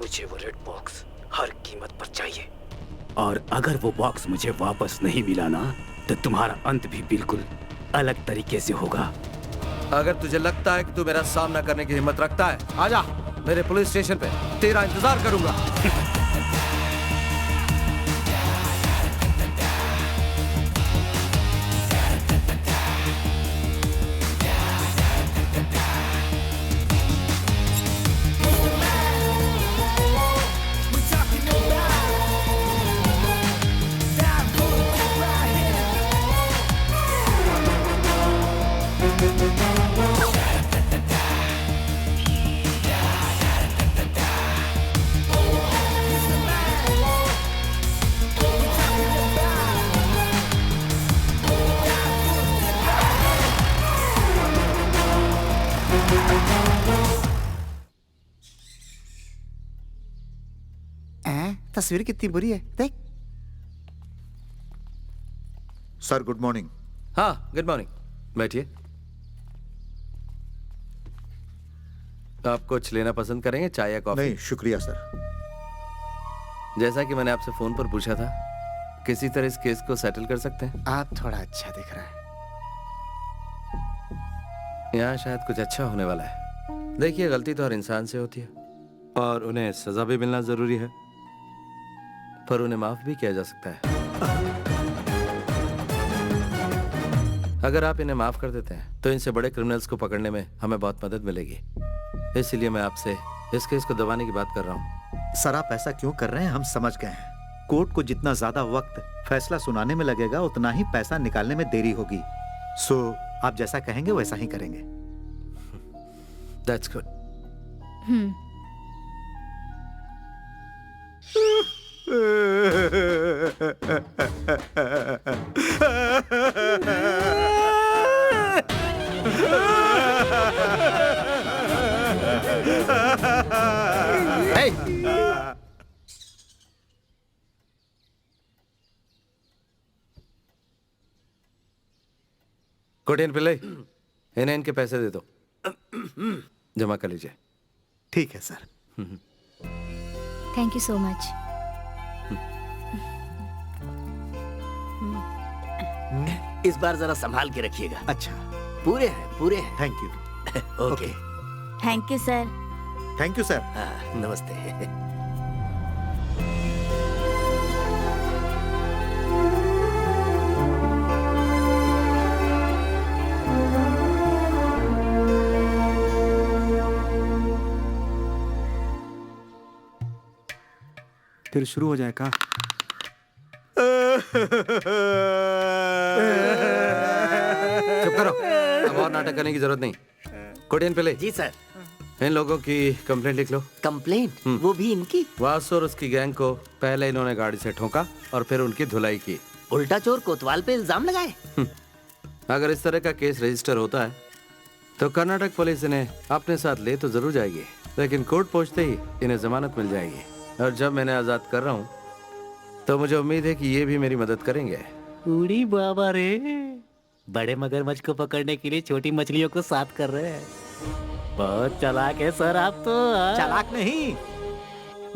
मुझे वो रेड बॉक्स हर कीमत पर चाहिए, और अगर वो बॉक्स मुझे वापस नहीं मिला ना, तो तुम्हारा अंत भी बिल्कुल अलग तरीके से होगा। अगर तुझे लगता है कि तू मेरा सामना करने की हिम्मत रखता है, आजा मेरे पुलिस स्टेशन पे, तेरा इंतजार करूंगा। तस्वीर कितनी बुरी है, देख। Sir good morning. हाँ, गुड मॉर्निंग। बैठिए। आप कुछ लेना पसंद करेंगे, चाय या कॉफी? नहीं शुक्रिया सर। जैसा कि मैंने आपसे फोन पर पूछा था, किसी तरह इस केस को सेटल कर सकते हैं? आप थोड़ा अच्छा दिख रहा है। यहाँ शायद कुछ अच्छा होने वाला है। देखिए, गलती तो हर इंसान से होती है और उन्हें सजा भी मिलना जरूरी है, पर उन्हें माफ भी किया जा सकता है। अगर आप इन्हें माफ कर देते हैं तो इनसे बड़े क्रिमिनल्स को पकड़ने में हमें बहुत मदद मिलेगी। इसलिए मैं आपसे इस केस को दबाने की बात कर रहा हूँ। सर आप ऐसा क्यों कर रहे हैं, हम समझ गए हैं। कोर्ट को जितना ज्यादा वक्त फैसला सुनाने में लगेगा, उतना ही पैसा निकालने में देरी होगी। सो आप जैसा कहेंगे वैसा ही करेंगे। That's good. Hey! कोटियन पिल्ले, इन्हें इनके पैसे दे दो, जमा कर लीजिए। ठीक है sir. Thank you so much. इस बार जरा संभाल के रखिएगा। अच्छा, पूरे हैं। Thank you. Okay. Thank you sir. Thank you sir. नमस्ते। फिर शुरू हो जाए का? चुप करो, अब और नाटक करने की जरूरत नहीं। कोटियन पिल्ले जी सर। इन लोगों की कंप्लेंट लिख लो। कंप्लेंट? वो भी इनकी? वासु और उसकी गैंग को पहले इन्होंने गाड़ी से ठोका और फिर उनकी धुलाई की। उल्टा चोर कोतवाल पे इल्जाम लगाए। अगर इस तरह का केस रजिस्टर होता है तो कर्नाटक पुलिस इन्हें अपने साथ ले तो जरूर जाएगी, लेकिन कोर्ट पहुंचते ही इन्हें जमानत मिल जाएगी। और जब मैंने आजाद कर रहा हूँ तो मुझे उम्मीद है कि ये भी मेरी मदद करेंगे। उड़ी बाबा रे, बड़े मगरमच्छ को पकड़ने के लिए छोटी मछलियों को साथ कर रहे हैं। बहुत चालाक है सर आप तो। चालाक नहीं,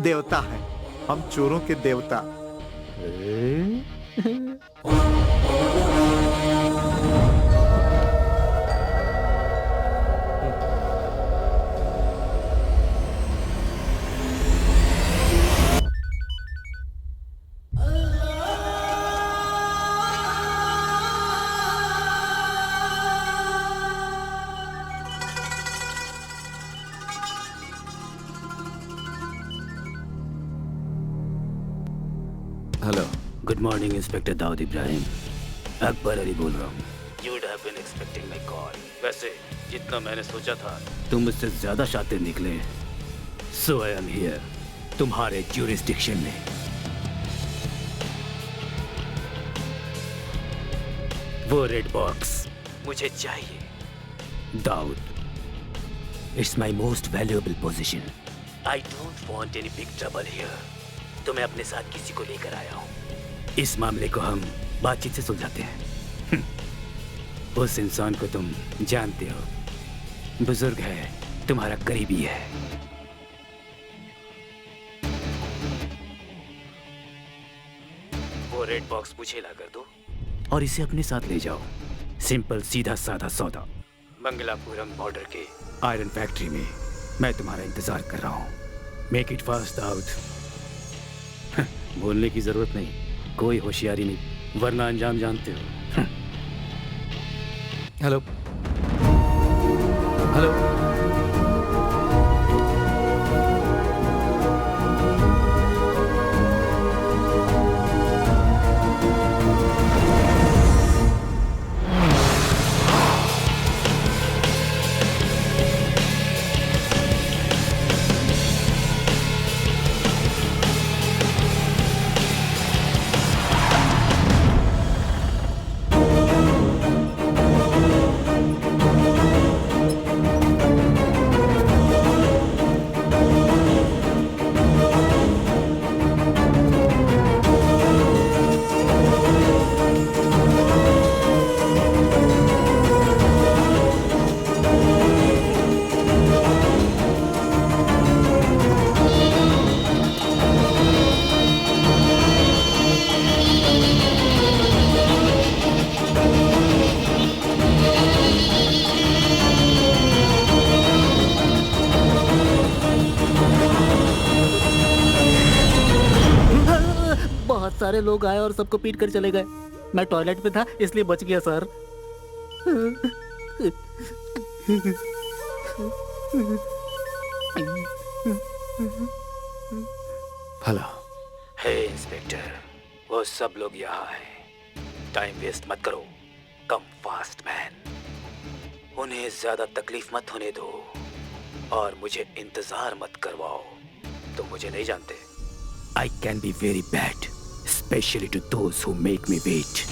देवता है हम, चोरों के देवता। Hello, good morning inspector Dawood Ibrahim. Akbar Ali बोल रहा हूँ। You would have been expecting my call. वैसे जितना मैंने सोचा था तुम मुझसे ज्यादा शातिर निकले। So I am here, तुम्हारे jurisdiction में। वो रेड बॉक्स मुझे चाहिए Dawood. It's my most valuable possession. I don't want any big trouble here. तो मैं अपने साथ किसी को लेकर आया हूँ। इस मामले को हम बातचीत से सुलझाते हैं। उस इंसान को तुम जानते हो, बुजुर्ग है, तुम्हारा करीबी है। वो रेड बॉक्स मुझे ला कर दो और इसे अपने साथ ले जाओ। सिंपल सीधा साधा सौदा। मंगलापुरम बॉर्डर के आयरन फैक्ट्री में मैं तुम्हारा इंतजार कर रहा हूँ। Make it fast Dawood. बोलने की जरूरत नहीं, कोई होशियारी नहीं, वरना अंजाम जानते हो। हेलो हेलो, बहुत सारे लोग आए और सबको पीट कर चले गए। मैं टॉयलेट पे था इसलिए बच गया सर। हेलो। हे इंस्पेक्टर, वो सब लोग यहाँ हैं। टाइम वेस्ट मत करो, कम फास्ट मैन। उन्हें ज्यादा तकलीफ मत होने दो और मुझे इंतजार मत करवाओ। तुम मुझे नहीं जानते। I can be very bad, especially to those who make me wait.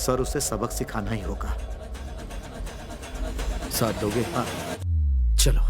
Sir उसे सबक सिखाना ही होगा। साथ दोगे? हाँ चलो।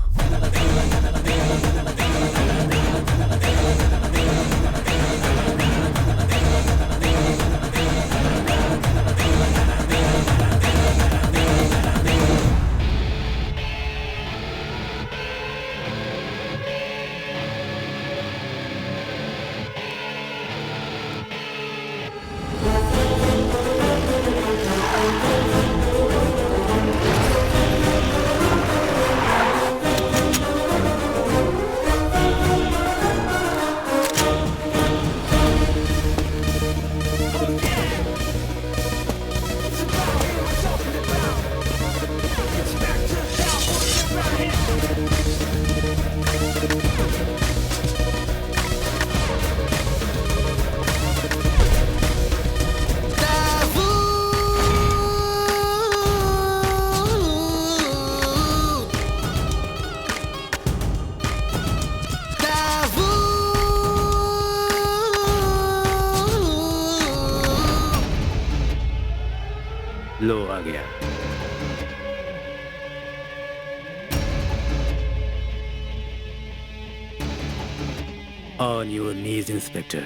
लो आ गया। On your knees, Inspector.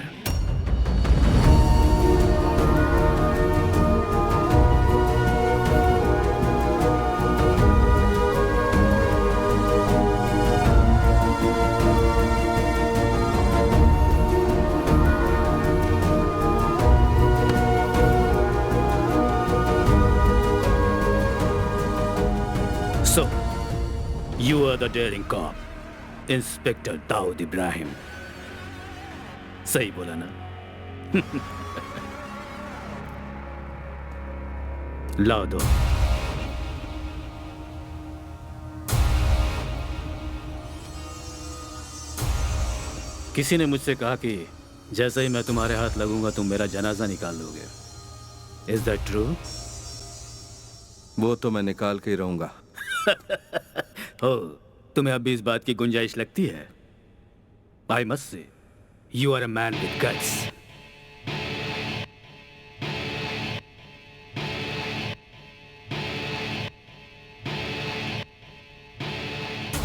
So, you are the daring cop, Inspector Daud Ibrahim. सही बोला ना? लाओ दो। किसी ने मुझसे कहा कि जैसे ही मैं तुम्हारे हाथ लगूंगा तुम मेरा जनाजा निकाल लोगे। Is that true? वो तो मैं निकाल के ही रहूंगा। हो, तुम्हें अब भी इस बात की गुंजाइश लगती है? I must say you are a man with guts.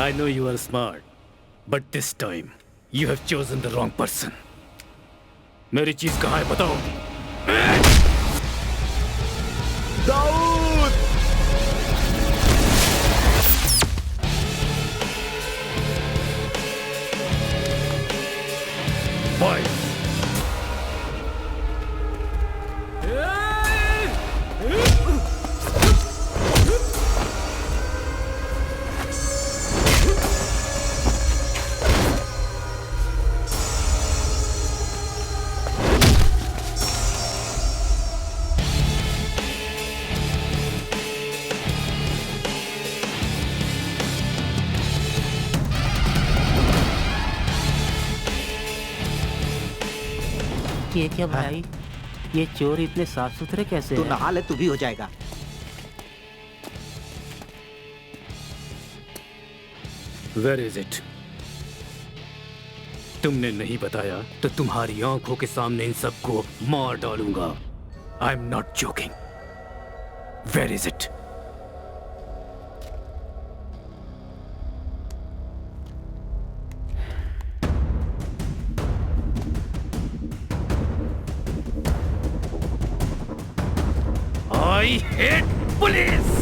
I know you are smart, but this time you have chosen the wrong person. मेरी चीज कहाँ है बताओ? दाऊद! Boys! ये क्या भाई? ये चोर इतने साफ सुथरे कैसे तू हैं? नहा ले, तू भी हो जाएगा। Where is it? तुमने नहीं बताया तो तुम्हारी आंखों के सामने इन सबको मार डालूंगा। I am not joking. Where is it? I hate police!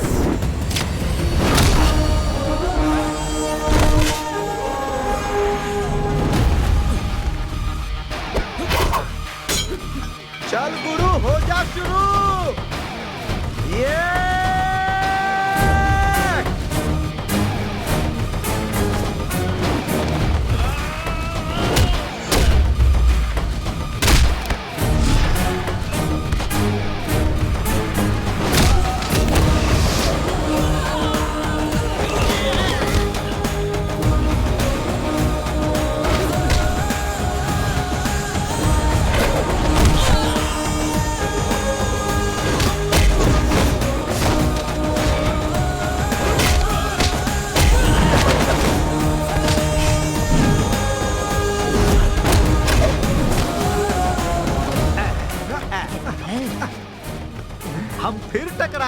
चल गुरु, हो जा शुरू। ये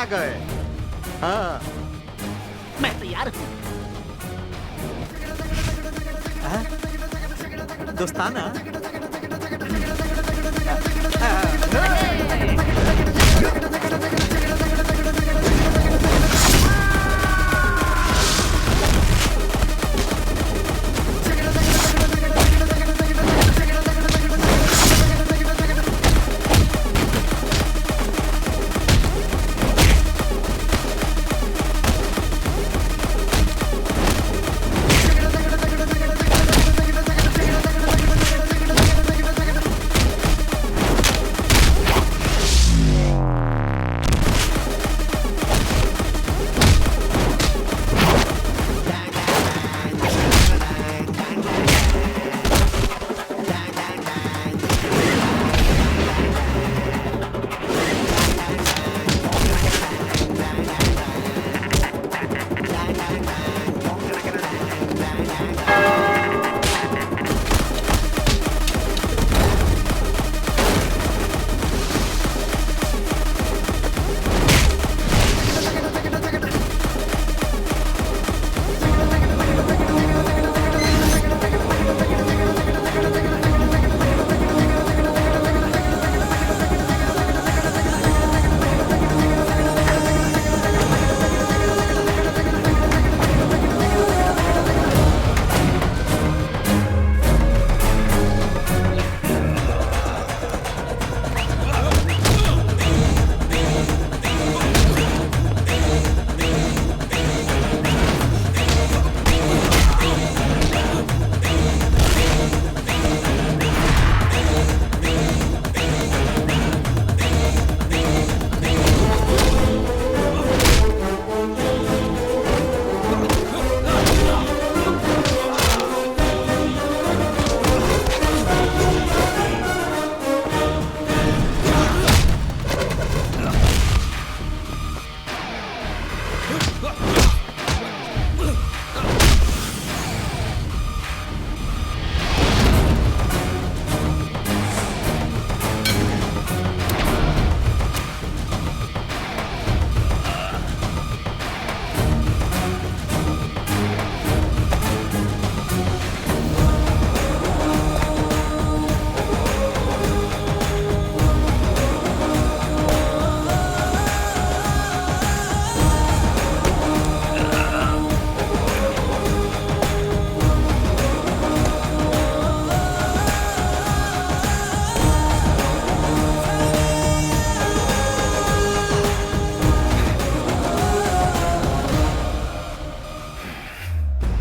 गए। हाँ मैं तैयार हूँ। दोस्ताना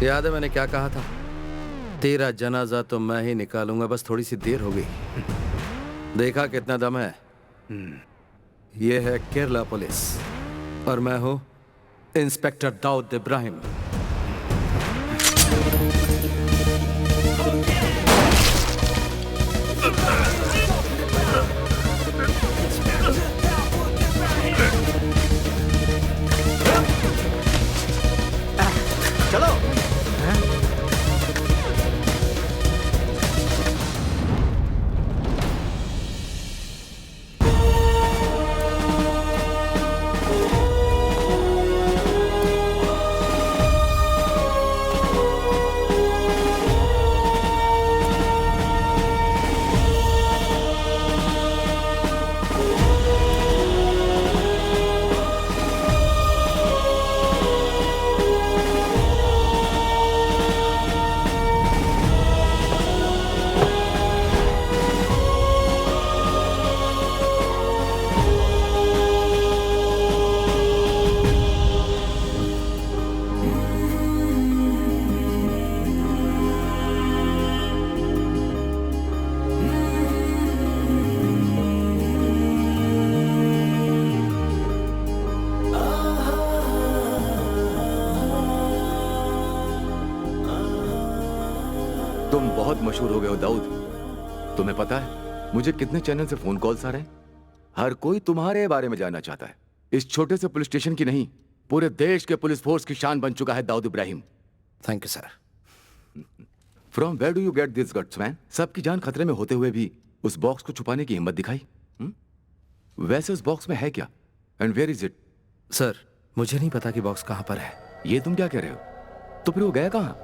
याद है मैंने क्या कहा था? तेरा जनाजा तो मैं ही निकालूंगा, बस थोड़ी सी देर हो गई। देखा कितना दम है। ये है केरला पुलिस और मैं हूं इंस्पेक्टर दाऊद इब्राहिम। चलो। तुम बहुत मशहूर हो गए हो दाऊद। तुम्हें पता है मुझे कितने चैनल से फोन कॉल्स आ रहे हैं? हर कोई तुम्हारे बारे में जानना चाहता है। इस छोटे से पुलिस स्टेशन की नहीं, पूरे देश के पुलिस फोर्स की शान बन चुका है Dawood Ibrahim. Thank you sir. From where do you get this guts man? सबकी जान खतरे में होते हुए भी उस बॉक्स को छुपाने की हिम्मत दिखाई। वैसे उस बॉक्स में है क्या? And where is it? Sir मुझे नहीं पता कि बॉक्स कहाँ पर है। ये तुम क्या कह रहे हो? तो फिर वो गया कहाँ?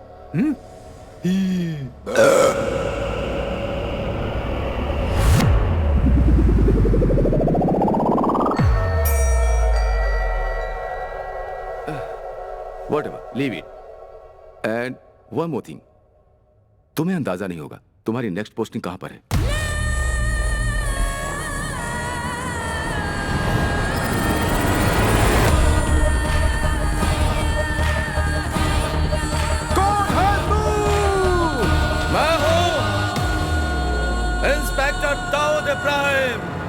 Whatever, leave it. And one more thing. तुम्हें अंदाजा नहीं होगा तुम्हारी नेक्स्ट पोस्टिंग कहां पर है। मैं हूं इंस्पेक्टर दाऊद इब्राहिम।